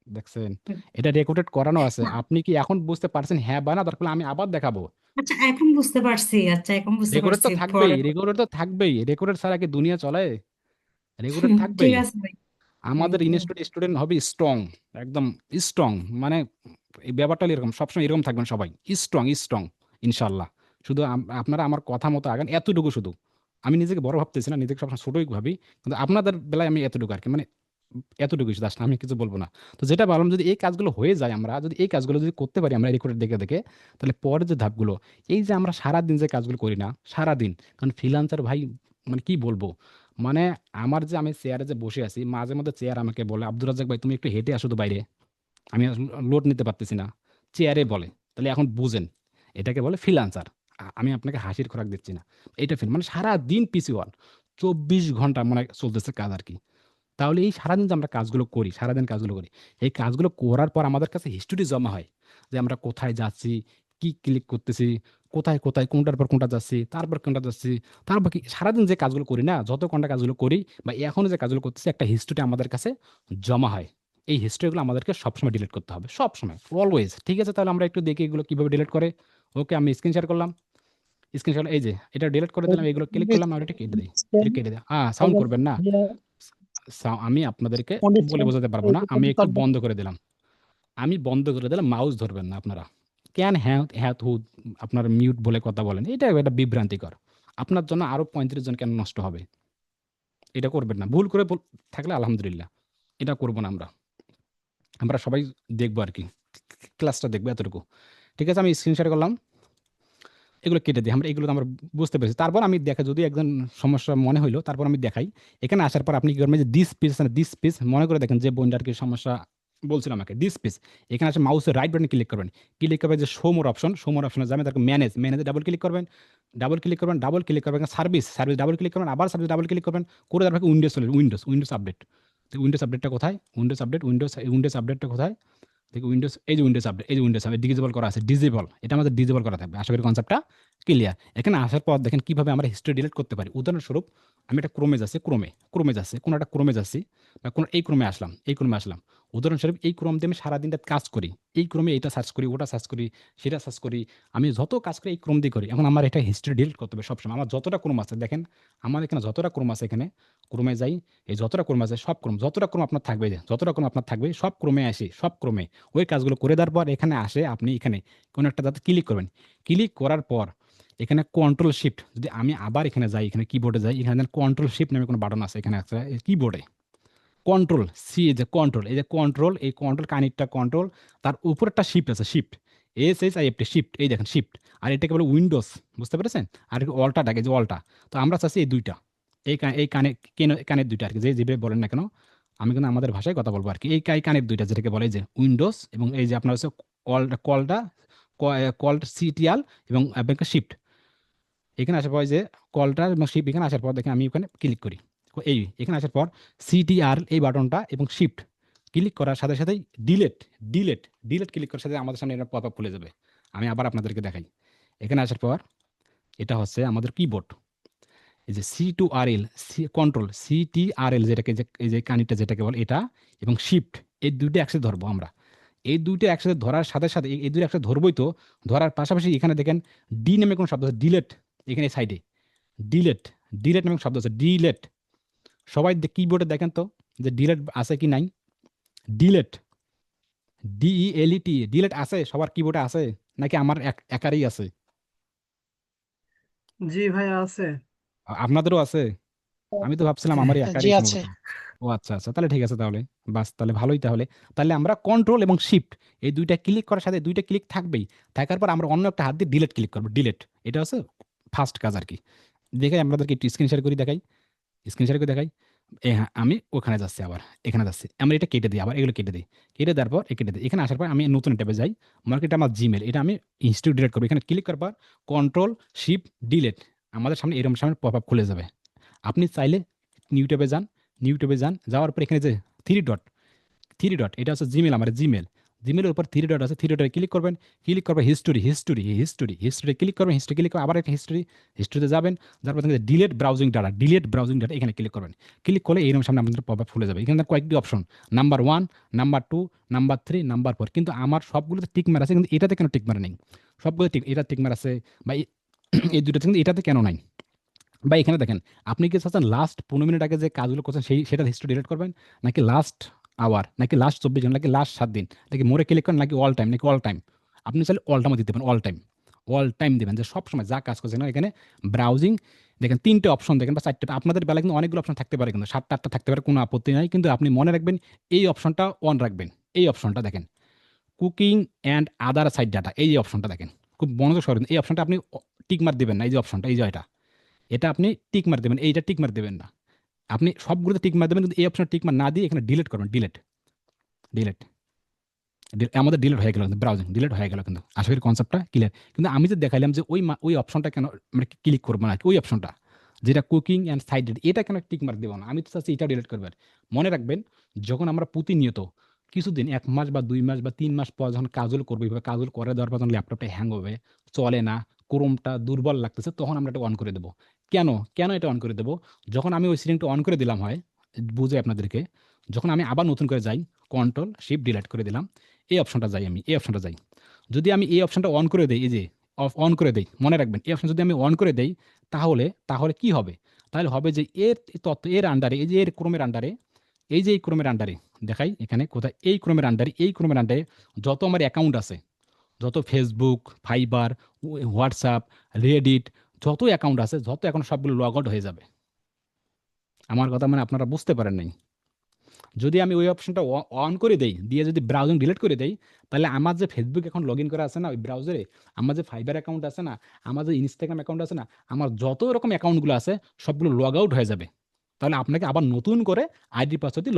দেখছেন এটা রেকর্ডেড করানো আছে, না, আপনি কি এখন বুঝতে পারছেন হ্যাঁ বা না, দরকার হলে আমি আবার দেখাবো। আচ্ছা এখন বুঝতে পারছি, আচ্ছা এখন বুঝতে পারছি পরে। রেকর্ডেড ছাড়া কি দুনিয়া চলে, রেকর্ডেড ঠিক থাকবেই। আছে ভাই, আমাদের থ্যাংক ইউ। ইনস্টিটিউট স্টুডেন্ট হবে স্ট্রং, একদম স্ট্রং, মানে এই ব্যাপারটা এরকম সবসময় এরকম থাকবেন সবাই, স্ট্রং ইনশাল্লাহ। শুধু আপনারা আমার কথা মতো আগান, এতটুকু শুধু। আমি নিজেকে বড় ভাবতেছি না, নিজেকে সবসময় ছোটই ভাবি, কিন্তু আপনাদের বেলায় আমি এতটুকু আর কি, মানে এতটুকুই জাস্ট, আমি কিছু বলবো না। তো যেটা বললাম, যদি এই কাজগুলো হয়ে যায়, আমরা যদি এই কাজগুলো যদি করতে পারি আমরা রেকর্ডের দেখে দেখে, তাহলে পরের যে ধাপগুলো, এই যে আমরা সারাদিন যে কাজগুলো করি না, সারাদিন, কারণ ফ্রিল্যান্সার ভাই, মানে কি বলবো, মানে আমার যে আমি চেয়ারে যে বসে আছি, মাঝে মধ্যে চেয়ার আমাকে বলে, আব্দুর রাজ্জাক ভাই তুমি একটু হেঁটে আসো তো বাইরে, আমি লোড নিতে পারতেছি না, চেয়ারে বলে। তাহলে এখন বুঝেন, এটাকে বলে ফ্রিল্যান্সার। আমি আপনাকে হাসির খোরাক দিচ্ছি না, এটা ফিল মানে সারাদিন পিসি ওয়ান, 24 ঘন্টা মানে চলতেছে কাজ আর কি। তাহলে এই সারাদিন যে আমরা কাজগুলো করি, এই কাজগুলো করার পর আমাদের কাছে হিস্টোরি জমা হয়। যে আমরা কোথায় যাচ্ছি, কি ক্লিক করতেছি, কোথায় কোথায় কোনটার পর কোনটা যাচ্ছি, তারপর কোনটা যাচ্ছি, তারপর কি সারাদিন যে কাজগুলো করি না, যত ঘন্টা কাজগুলো করি বা এখনো যে কাজগুলো করতেছি, একটা হিস্ট্রিটা আমাদের কাছে জমা হয়। এই হিস্ট্রিগুলো আমাদেরকে সবসময় ডিলিট করতে হবে, সবসময়, অলওয়েজ। ঠিক আছে, তাহলে আমরা একটু দেখি এগুলো কিভাবে ডিলিট করে। ওকে, আমি স্ক্রিন শেয়ার করলাম। স্ক্রিন শেয়ার, এই যে এটা ডিলিট করে দিলাম, এগুলো ক্লিক করলাম, আর এটা কেটে দিই। এটা কেটে দিই, সাউন্ড করবেন না। আমি আপনাদেরকে বলে বোঝাতে পারবো না, আমি একটু বন্ধ করে দিলাম। আমি বন্ধ করে দিলাম, মাউস ধরবেন না আপনারা। ক্যান হ্যাঁ হ্যাঁ হু, আপনার মিউট বলে কথা বলেন, এটা এটা বিভ্রান্তিকর। আপনার জন্য আরো 35 জন কেন নষ্ট হবে? এটা করবেন না, ভুল করে থাকলে আলহামদুলিল্লাহ, এটা করবো না আমরা। আমরা সবাই দেখবো আর কি, ক্লাসটা দেখবো এতটুকু। ঠিক আছে, আমি স্ক্রিন শেয়ার করলাম, এগুলো কেটে দিই। এগুলো তো আমরা বুঝতে পেরেছি। তারপর আমি দেখা, যদি একজন সমস্যা মনে হইলো, তারপর আমি দেখাই। এখানে আসার পর আপনি কি করবেন, যে দিস পিস, দিস পিস মনে করে দেখেন, যে বোনটার কি সমস্যা বলছিল আমাকে, দিস পিস। এখানে আসে মাউসের রাইট বাটনে ক্লিক করবেন, ক্লিক করবেন যে শো মোর অপশনে যাবেন, তারপর ম্যানেজে ডাবল ক্লিক করবেন, ডাবল ক্লিক করবেন সার্ভিস ডাবল ক্লিক করবেন, আবার সার্ভিস ডাবল ক্লিক করবেন, করে তারপর উইন্ডোজ চলে, উইন্ডোজ আপডেট। তো উইন্ডোজ আপডেটটা কোথায়, উইন্ডোজ আপডেটটা কোথায়, দেখো উইন্ডোজ, এই যে উইন্ডোজ আপডেট, এই যে উইন্ডোজ আপডেট ডিজেবল করা আছে, ডিজেবল, এটা আমাদের ডিজেবল করা থাকবে। আশা করি কনসেপ্টটা ক্লিয়ার। এখানে আসার পর দেখেন কিভাবে আমরা হিস্ট্রি ডিলিট করতে পারি। উদাহরণস্বরূপ, আমি একটা ক্রমে যাচ্ছি, কোনো একটা ক্রমে যাচ্ছি, বা কোনো এই ক্রমে আসলাম। উদাহরণস্বরূপ, এই ক্রম দিয়ে আমি সারাদিনটা কাজ করি, এই ক্রমে এটা সার্চ করি, ওটা সার্চ করি, সেটা সার্চ করি, আমি যত কাজ করি এই ক্রম দিয়ে করি। এখন আমার এটা হিস্ট্রি ডিলিট করতে হবে সবসময়। আমার যতটা ক্রম আছে, দেখেন আমার এখানে যতটা ক্রম আছে, এখানে ক্রমে যাই, এই যতটা ক্রম আছে সব ক্রম, যতটা ক্রম আপনার থাকবে, যতটা ক্রম আপনার থাকবে সব ক্রমে আসি, সব ক্রমে ওই কাজগুলো করে দেওয়ার পর এখানে আসে, আপনি এখানে কোনো একটা দাঁতে ক্লিক করবেন। ক্লিক করার পর এখানে কন্ট্রোল শিফট, যদি আমি আবার এখানে যাই, এখানে কিবোর্ডে যাই, এখানে কন্ট্রোল শিফট নামে কোনো বাটন আছে, এখানে আছে কিবোর্ডে কন্ট্রোল সি, এই যে কন্ট্রোল, এই যে কন্ট্রোল, এই কন্ট্রোল কানিকটা কন্ট্রোল, তার উপর একটা শিফট আছে, শিফট SHIFT, শিফট, এই দেখেন শিফট। আর এটাকে বলে উইন্ডোজ, বুঝতে পেরেছেন? আর অলটা ডাকে, যে অলটা। তো আমরা চাচ্ছি এই দুইটা, এই কানে, কানের দুইটা আর কি, যে যেভাবে বলেন না কেন, আমি কিন্তু আমাদের ভাষায় কথা বলবো আর কি। এই কানের দুইটা, যেটাকে বলে যে উইন্ডোজ, এবং এই যে আপনার হচ্ছে কলটা, কলটা সিটিআল, এবং একটা শিফট। এখানে আসার পর যে কলটা এবং শিফট, এখানে আসার পর দেখেন আমি ওখানে ক্লিক করি, এখানে আসার পর সিটিআর এই বাটনটা এবং শিফট ক্লিক করার সাথে সাথেই ডিলেট, ডিলেট ডিলেট ক্লিক করার সাথে আমাদের সামনে এটা পপ আপ খুলে যাবে। আমি আবার আপনাদেরকে দেখাই। এখানে আসার পর এটা হচ্ছে আমাদের কিবোর্ড, এই যে C2RL, কন্ট্রোল CTRL, যেটাকে এই যে কানিটা যেটাকে বলে এটা, এবং শিফট, এই দুইটা একসাথে ধরবো আমরা। এই দুইটা একসাথে ধরার সাথে সাথে, এই দুইটা একসাথে ধরবই তো, ধরার পাশাপাশি এখানে দেখেন ডি নামে কোনো শব্দ আছে, ডিলেট, এখানে সাইডে ডিলেট, ডিলেট নামে শব্দ আছে, ডিলেট। সবাই কিবোর্ডে দেখেন তো যে ডিলেট আছে কি নাই, ডিলেট, DELET, ডিলেট আছে সবার কিবোর্ডে আছে, নাকি আমার একারই আছে? জি ভাইয়া আছে। আপনাদেরও আছে? আমি তো ভাবছিলাম আমার জি একারই আছে। সম্ভবত। ও আচ্ছা আচ্ছা, তাহলে ঠিক আছে, তাহলে বাস, তাহলে ভালোই। তাহলে তাহলে আমরা কন্ট্রোল এবং শিফট, এই দুইটা ক্লিক করার সাথে, দুইটা ক্লিক থাকবেই, থাকার পর আমরা অন্য একটা হাত দিয়ে ডিলেট ক্লিক করবো, ডিলেট। এটা হচ্ছে ফার্স্ট কাজ আর কি। দেখাই আপনাদেরকে, একটু স্ক্রিন শেয়ার করি, দেখাই, স্ক্রিন শেয়ার করে দেখাই। হ্যাঁ, আমি ওখানে যাচ্ছি, আবার এখানে যাচ্ছি, আমরা এটা কেটে দিই, আবার এগুলো কেটে দিই, কেটে দেওয়ার পর কেটে দিই। এখানে আসার পর আমি নতুন ট্যাবে যাই, মার্কেট আমার জিমেল, এটা আমি ইনস্টিটিউট ডিলিট করবো। এখানে ক্লিক করার পর কন্ট্রোল শিফট ডিলেট, আমাদের সামনে এরকম সামনে পপ আপ খুলে যাবে। আপনি চাইলে নিউ ট্যাবে যান, যাওয়ার পর এখানে যে থ্রি ডট, এটা হচ্ছে জিমেল, আমার জিমেল, জিমেলের উপর থ্রি ডট আছে, থ্রি ডটে ক্লিক করবেন, ক্লিক করবেন হিস্টোরি ক্লিক করবেন, হিস্টোরি ক্লিক করে আবার একটা হিস্টোরিতে যাবেন, তারপর দেখেন ডিলেট ব্রাউজিং ডাটা, এখানে ক্লিক করবেন। ক্লিক করলে এইরকম সামনে আপনাদের পপ আপ খুলে যাবে। এখানে কয়েকটি option, number 1, number 2, number 3, number 4, কিন্তু আমার সবগুলোতে টিক মার আছে, কিন্তু এটাতে কেন টিক মার নেই? সবগুলো এটা টিক মার আছে, বা এই দুটোতে, কিন্তু এটাতে কেন নাই? বা এখানে দেখেন, আপনি কি চাচ্ছেন লাস্ট 15 মিনিট আগে যে কাজগুলো করছেন সেটা হিস্ট্রি ডিলিট করবেন, নাকি লাস্ট আওয়ার, নাকি লাস্ট 24 ঘন্টা, নাকি লাস্ট 7 দিন, নাকি মোরে ক্লিক করেন, নাকি অল টাইম? আপনি চাইলে অল টাইমও দিতে পারেন, অল টাইম দিবেন, যে সবসময় যা কাজ করছেন। এখানে ব্রাউজিং দেখেন 3টে অপশন দেখেন, বা 4টে, আপনাদের বেলায় কিন্তু অনেকগুলো অপশন থাকতে পারে, কিন্তু 7টা 8টা থাকতে পারে, কোনো আপত্তি নাই, কিন্তু আপনি মনে রাখবেন এই অপশনটা অন রাখবেন। এই অপশনটা দেখেন, cooking and other side data, এই যে অপশনটা দেখেন, খুব মনোযোগ সহকারে এই অপশনটা আপনি টিক মার দিবেন না, এই যে অপশনটা, এই যে এটা আপনি টিক মার দেবেন, এইটা টিক মার দেবেন না। আপনি সবগুলোতে টিক মার দেবেন, কিন্তু এই অপশনে টিক মার না দিয়ে এখানে ডিলিট করবেন, ডিলিট, ডিলিট। আমাদের ডিলিট হয়ে গেল, কিন্তু ব্রাউজিং ডিলিট হয়ে গেল, কিন্তু আশা করি কনসেপ্টটা ক্লিয়ার। কিন্তু আমি যে দেখাইলাম যে ওই অপশনটা কেন আমরা ক্লিক করবো না, ওই অপশনটা যেটা কুকিং অ্যান্ড সাইড, এটা কেন টিক মার্ক দেবো না? আমি তো চাচ্ছি এটা ডিলিট করবেন। মনে রাখবেন, যখন আমরা প্রতিনিয়ত কিছুদিন ১ মাস বা ২ মাস বা ৩ মাস পর যখন কাজল করবে, এভাবে কাজল করে দেওয়ার পর যখন ল্যাপটপটা হ্যাং হবে, চলে না, Chromeটা দুর্বল লাগতেছে, তখন আমরা এটা অন করে দেব। কেন? কেন এটা অন করে দেব? যখন আমি ওই সেটিংটা অন করে দিলাম হয়, বুঝাই আপনাদেরকে। যখন আমি আবার নতুন করে যাই, কন্ট্রোল শিফট ডিলিট করে দিলাম। এই অপশনটা যাই আমি, এই অপশনটা যাই। যদি আমি এই অপশনটা অন করে দেই, এই যে অন করে দেই, মনে রাখবেন এই অপশন যদি আমি অন করে দেই, তাহলে কি হবে? তাহলে হবে যে এর তথ্য এর আন্ডারে, এই যে এর ক্রমের আন্ডারে, এই যে এই ক্রমের আন্ডারে দেখাই এখানে কোথায়, এই ক্রমের আন্ডারে যত আমার অ্যাকাউন্ট আছে, যত ফেসবুক, ফাইবার, হোয়াটসঅ্যাপ, রেডিট, যত অ্যাকাউন্ট আছে, যত অ্যাকাউন্ট সবগুলো লগ আউট হয়ে যাবে। আমার কথা মানে আপনারা বুঝতে পারেন নাই। যদি আমি ওই অপশনটা অন করে দেই, দিয়ে যদি ব্রাউজিং ডিলিট করে দেই, তাহলে আমার যে ফেসবুক অ্যাকাউন্ট লগ ইন করা আছে না ওই ব্রাউজারে, আমার যে ফাইবার অ্যাকাউন্ট আছে না, আমার যে ইনস্টাগ্রাম অ্যাকাউন্ট আছে না, আমার যত রকম অ্যাকাউন্টগুলো আছে সবগুলো লগ আউট হয়ে যাবে। তাহলে আপনাকে আবার নতুন করে আইডি পাসওয়ার্ড দিয়ে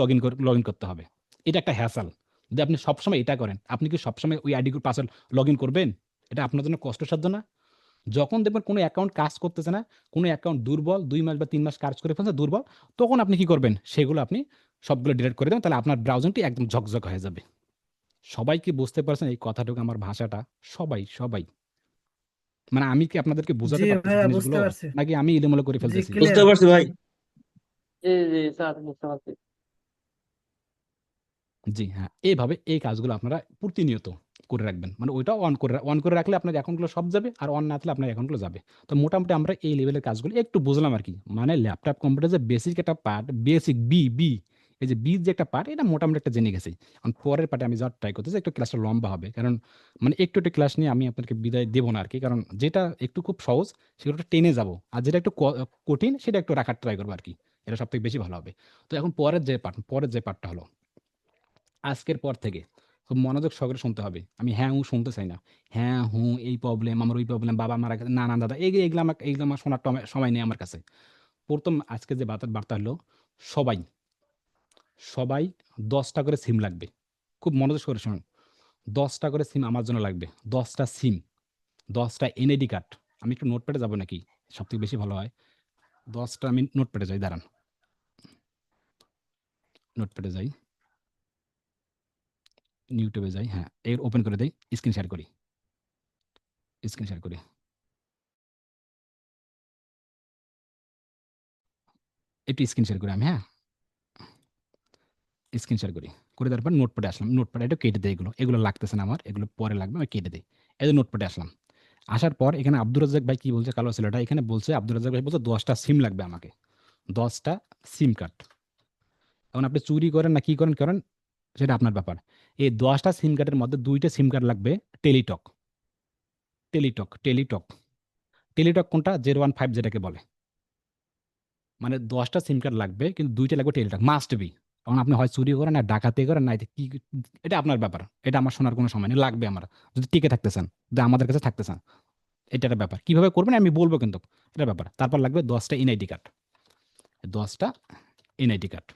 লগ ইন করতে হবে। এটা একটা হ্যাসেল। যদি আপনি সবসময় এটা করেন, আপনি কি সবসময় ওই আইডি পাসওয়ার্ড লগ ইন করবেন? এটা আপনার জন্য কষ্টসাধ্য না? যখন দেখবেন কোনো অ্যাকাউন্ট কাজ করতেছে না, কোনো অ্যাকাউন্ট দুর্বল, ২ মাস বা ৩ মাস কাজ করে ফেলছে দুর্বল, তখন আপনি কি করবেন? সেগুলো আপনি সবগুলো ডিলিট করে দেবেন। তাহলে আপনার ব্রাউজিংটি একদম ঝকঝক হয়ে যাবে। সবাই কি বুঝতে পারছেন এই কথাটুকু, আমার ভাষাটা? সবাই, সবাই। মানে আমি কি আপনাদেরকে জি বুঝাতে পারতেছি ভাইয়া, বুঝতে জিনিসগুলো? পারছি। নাকি আমি এলোমেলো করে জি, ফেলতেছি? বুঝতে ক্লিয়ার। পারছি ভাই। জি জি স্যার, বুঝতে পারছি। জি, হ্যাঁ। এইভাবে এই কাজগুলো আপনারা প্রতিনিয়ত করে রাখবেন। মানে ওইটাও অন করে রাখলে আপনার অ্যাকাউন্টগুলো সব যাবে, আর অন না থাকলে আপনার অ্যাকাউন্টগুলো যাবে। তো মোটামুটি আমরা এই লেভেলের কাজগুলো একটু বুঝলাম আরকি। মানে ল্যাপটপ কম্পিউটার যে বেসিক একটা পার্ট, বেসিক বি, এই যে বি যে একটা পার্ট, এটা মোটামুটি একটা জেনে গেছি। এখন পরের পার্টে আমি যাওয়ার ট্রাই করতেছি। একটু ক্লাসটা লম্বা হবে। কারণ মানে একটু ক্লাস নিয়ে আমি আপনাদেরকে বিদায় দেব না আরকি। কারণ যেটা একটু খুব সহজ সেগুলো একটু টেনে যাবো। আর যেটা একটু কঠিন সেটা একটু রাখার ট্রাই করবো আরকি। এটা সবথেকে বেশি ভালো হবে। তো এখন পরের যে পার্টটা হলো, আজকের পর থেকে খুব মনোযোগ সহকারে শুনতে হবে। আমি হ্যাঁ, হুঁ শুনতে চাই না। হ্যাঁ, হুঁ, এই প্রবলেম, আমার ওই প্রবলেম, বাবা মারা গেছে। না, না দাদা, এগুলো আমার শোনার সময় নেই আমার কাছে। ১ম আজকে যে বার্তা হলো, সবাই, সবাই ১০ টা করে সিম লাগবে। খুব মনোযোগ সহকারে শুনুন। ১০ টা করে সিম আমার জন্য লাগবে। ১০ টা সিম, ১০ টা এনআইডি কার্ড। আমি একটু নোটপ্যাডে যাব নাকি? সবথেকে বেশি ভালো হয়। ১০ টা আমি নোটপ্যাডে যাই, দাঁড়ান। নোটপ্যাডে যাই, ইউটিউবে যাই। হ্যাঁ, এর ওপেন করে দেই, স্ক্রিন শেয়ার করি। স্ক্রিন শেয়ার করি। একটু স্ক্রিন শেয়ার করি আমি, হ্যাঁ? স্ক্রিন শেয়ার করি। করে দেওয়ার পর নোটপ্যাডে আসলাম। নোটপ্যাডে একটু কেটে দেই এগুলো। এগুলো লাগতেছে না আমার। এগুলো পরে লাগবে, আমি কেটে দেই। এই যে নোটপ্যাডে আসলাম। আসার পর এখানে আব্দুর রাজ্জাক ভাই কি বলছে, কালো ছেলেটা এখানে বলছে, আব্দুর রাজ্জাক ভাই বলছে ১০ টা সিম লাগবে আমাকে। ১০ টা সিম কার্ড। এখন আপনি চুরি করেন না কি করেন সেটা আপনার ব্যাপার। এই ১০ টা সিম কার্ডের মধ্যে ২ টা সিম কার্ড লাগবে টেলিটক। টেলিটক। টেলিটক কোনটা? 015 যেটাকে বলে। মানে ১০ টা সিম কার্ড লাগবে কিন্তু ২ টা লাগবে টেলিটক। Must be. এখন আপনি হয় চুরি করেন, না ডাকাতি করেন, না কি, এটা আপনার ব্যাপার। এটা আমার শোনার কোনো সময় নেই। লাগবে আমার। যদি টিকে থাকতে চান, যদি আমাদের কাছে থাকতে চান। এটা একটা ব্যাপার। কিভাবে করবেন আমি বলব কিন্তু। এটা ব্যাপার। তারপর লাগবে ১০ টা এনআইডি কার্ড। ১০ টা এনআইডি কার্ড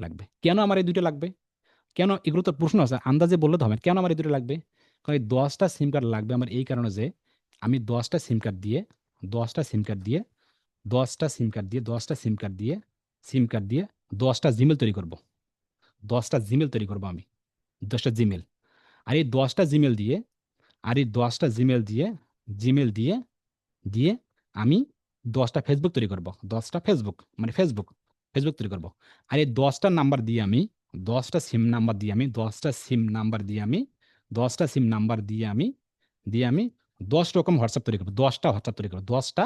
লাগবে। কেন আমার এই ২ টা লাগবে? কেন? এগুলো তো প্রশ্ন আছে। আন্দাজে বললে তো হবে না। কেন আমার এই ২ টা লাগবে? কারণ এই ১০ টা সিম কার্ড লাগবে আমার এই কারণে যে আমি ১০ টা সিম কার্ড দিয়ে ১০ টা সিম কার্ড দিয়ে ১০ টা সিম কার্ড দিয়ে ১০ টা সিম কার্ড দিয়ে ১০ টা জিমেইল তৈরি করব। ১০ টা জিমেইল তৈরি করব আমি। ১০ টা জিমেইল। আর এই ১০ টা জিমেইল দিয়ে আর এই ১০ টা জিমেইল দিয়ে দিয়ে আমি ১০ টা ফেসবুক তৈরি করব। ১০ টা ফেসবুক, মানে ফেসবুক তৈরি করব। আর এই ১০ টা নাম্বার দিয়ে আমি ১০ টা সিম নাম্বার দিয়ে আমি ১০ টা সিম নাম্বার দিয়ে আমি ১০ টা সিম নাম্বার দিয়ে আমি ১০ রকম হোয়াটসঅ্যাপ তৈরি করব। ১০ টা হোয়াটসঅ্যাপ তৈরি করব। ১০ টা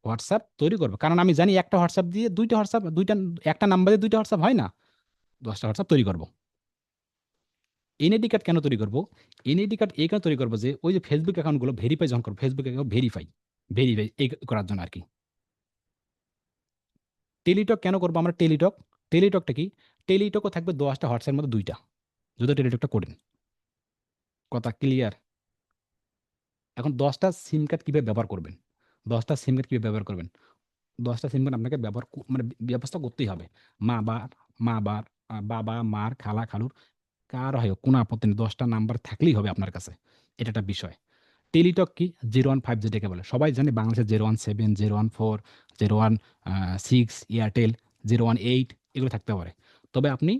হোয়াটসঅ্যাপ তৈরি করব। কারণ আমি জানি একটা হোয়াটসঅ্যাপ দিয়ে ২ টা হোয়াটসঅ্যাপ ২ টা একটা নাম্বার দিয়ে ২ টা হোয়াটসঅ্যাপ হয় না। ১০ টা হোয়াটসঅ্যাপ তৈরি করব। এনআইডি কার্ড কেন তৈরি করব? এনআইডি কার্ড এই কারণে তৈরি করব যে ওই যে ফেসবুক অ্যাকাউন্টগুলো ভেরিফাই যখন করব, ফেসবুক অ্যাকাউন্ট ভেরিফাই এই করার জন্য আরকি। টেলিটক কেন করব আমরা টেলিটক? টেলিটকটা কি? টেলিটকও থাকবে ১০ টা হোয়াটসঅ্যাপের মধ্যে ২ টা। যদি টেলিটকটা করেন। কথা ক্লিয়ার? এখন ১০ টা সিম কার্ড কিভাবে ব্যবহার করবেন? ১০ টা সিম কার্ড কিভাবে ব্যবহার করবেন? ১০ টা সিম কার্ড আপনাকে ব্যবহার মানে ব্যবস্থা করতেই হবে। মা বা মা-বার, বাবা, মার, খালা, খালুর কার হয় হোক কোনো আপত্তি নেই। ১০ টা নাম্বার থাকলেই হবে আপনার কাছে। এটা একটা বিষয়। টেলিটক কি? 015 যেটাকে বলে। সবাই জানে বাংলাদেশে 017, 014, 016 এয়ারটেল, 018 এগুলো থাকতে পারে। তবে আপনি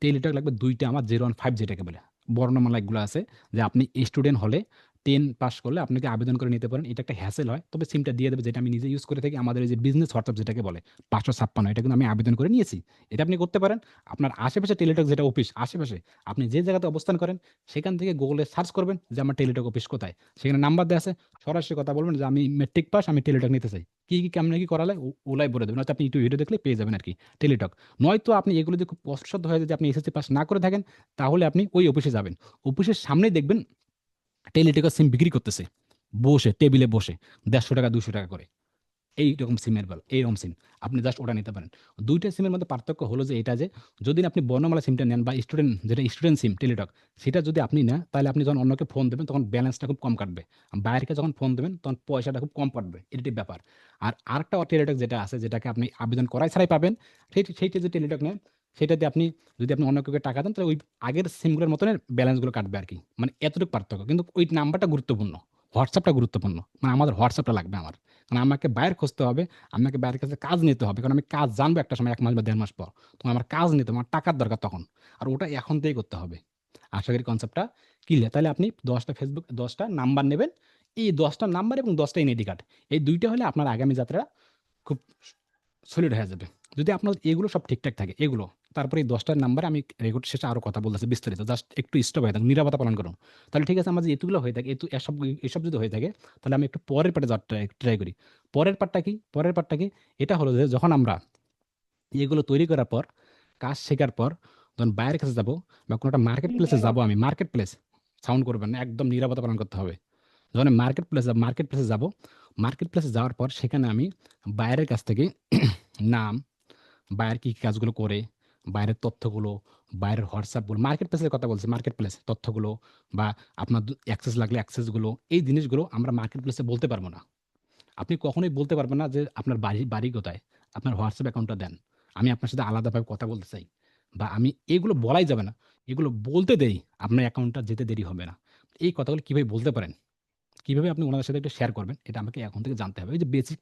টেলিটক লাগবে 2টা আমার 015 যেটাকে বলে। বর্ণমালা এগুলো আছে যে আপনি স্টুডেন্ট হলে 10 পাস করলে আপনাকে আবেদন করে নিতে পারেন। এটা একটা হ্যাসেল হয়। তবে সিমটা দিয়ে দেবে যেটা আমি নিজে ইউজ করে থাকি। আমাদের এই যে বিজনেস হোয়াটসঅ্যাপ যেটাকে বলে 556 এটা কিন্তু আমি আবেদন করে নিয়েছি। এটা আপনি করতে পারেন। আপনার আশেপাশে টেলিটক যেটা অফিস আশেপাশে আপনি যে জায়গাতে অবস্থান করেন সেখান থেকে গুগলে সার্চ করবেন যে আমার টেলিটক অফিস কোথায়। সেখানে নাম্বার দেওয়া আছে। সরাসরি কথা বলবেন যে আমি মেট্রিক পাস, আমি টেলিটক নিতে চাই। কি কেমনে কি করালে ওলাই বলে দেবেন। হয়তো আপনি ইউটিউব ভিডিও দেখলে পেয়ে যাবেন আরকি টেলিটক। নয়তো আপনি এগুলো যদি খুব কষ্টসাধ্য হয়ে যায় যে আপনি এসএসসি পাস না করে থাকেন, তাহলে আপনি ওই অফিসে যাবেন। অফিসের সামনেই দেখবেন টেলিটকের সিম বিক্রি করতেছে। বসে, টেবিলে বসে ৳১৫০ ৳২০০ করে। এইরকম সিমের এইরকম সিম। আপনি জাস্ট ওটা নিতে পারেন। ২ টা সিমের মধ্যে পার্থক্য হলো যে এটা যে যদি আপনি বর্ণমালা সিমটা নেন বা স্টুডেন্ট যেটা স্টুডেন্ট সিম টেলিটক, সেটা যদি আপনি নেন তাহলে আপনি যখন অন্যকে ফোন দেবেন তখন ব্যালেন্সটা খুব কম কাটবে। বাইরেকে যখন ফোন দেবেন তখন পয়সাটা খুব কম কাটবে। এটাই ব্যাপার। আর আরেকটা টেলিটক যেটা আছে যেটাকে আপনি আবেদন করাই ছাড়াই পাবেন, সেইটা যে টেলিটক নেন সেটাতে আপনি যদি আপনি অন্য কাউকে টাকা দেন তাহলে ওই আগের সিমগুলোর মতনই ব্যালেন্সগুলো কাটবে আরকি। মানে এতটুকু পার্থক্য। কিন্তু ওই নাম্বারটা গুরুত্বপূর্ণ। হোয়াটসঅ্যাপটা গুরুত্বপূর্ণ। মানে আমাদের হোয়াটসঅ্যাপটা লাগবে আমার। কারণ আমাকে বাইরে খুঁজতে হবে, আমাকে বাইরের কাছে কাজ নিতে হবে। কারণ আমি কাজ জানবো একটা সময় ১ মাস বা ১.৫ মাস পর। তখন আমার কাজ নিতে হবে, আমার টাকার দরকার তখন। আর ওটা এখন থেকেই করতে হবে। আশা করি কনসেপ্টটা ক্লিয়ার। তাহলে আপনি ১০ টা ফেসবুক ১০ টা নাম্বার নেবেন। এই ১০ টা নাম্বার এবং ১০ টা এনআইডি কার্ড। এই ২ টা হলে আপনার আগামী যাত্রা খুব সলিড হয়ে যাবে। যদি আপনার এগুলো সব ঠিকঠাক থাকে, এগুলো। তারপরে এই ১০ টার নাম্বারে আমি রেকর্ড শেষে আরো কথা বলতেছি বিস্তারিত। জাস্ট একটু স্টপ হয়ে থাকুন, নীরবতা পালন করুন। তাহলে ঠিক আছে আমার যে এতগুলো হয়ে থাকে, এসব যদি হয়ে থাকে, তাহলে আমি একটু পরের পার্টে যাওয়ার ট্রাই করি। পরের পার্টটা কি? পরের পার্টটা কি? এটা হলো যে যখন আমরা এগুলো তৈরি করার পর, কাজ শেখার পর যখন বাইরের কাছে যাবো বা কোনো একটা মার্কেট প্লেসে যাবো আমি, মার্কেট প্লেস, সাউন্ড করবেন না, একদম নীরবতা পালন করতে হবে। যখন আমি মার্কেট প্লেসে যাবো, মার্কেট প্লেসে যাওয়ার পর সেখানে আমি বাইরের কাছ থেকে নাম, বায়ার কি কাজগুলো করে, বাইরের তথ্যগুলো, বাইরের হোয়াটসঅ্যাপগুলো, মার্কেট প্লেসের কথা বলছি, মার্কেট প্লেস তথ্যগুলো বা আপনার অ্যাক্সেস লাগলে অ্যাক্সেসগুলো, এই জিনিসগুলো আমরা মার্কেট প্লেসে বলতে পারবো না। আপনি কখনোই বলতে পারবেন না যে আপনার বাড়ি কোথায়? আপনার হোয়াটসঅ্যাপ অ্যাকাউন্টটা দেন। আমি আপনার সাথে আলাদাভাবে কথা বলতে চাই। বা আমি এগুলো বলাই যাবে না। এগুলো বলতে দেরি, আপনার অ্যাকাউন্টটা যেতে দেরি হবে না। এই কথাগুলো কিভাবে বলতে পারেন? কিভাবে আপনি উনাদের সাথে একটু শেয়ার করবেন? এটা আমাকে এখন থেকে জানতে হবে। ওই যে বেসিক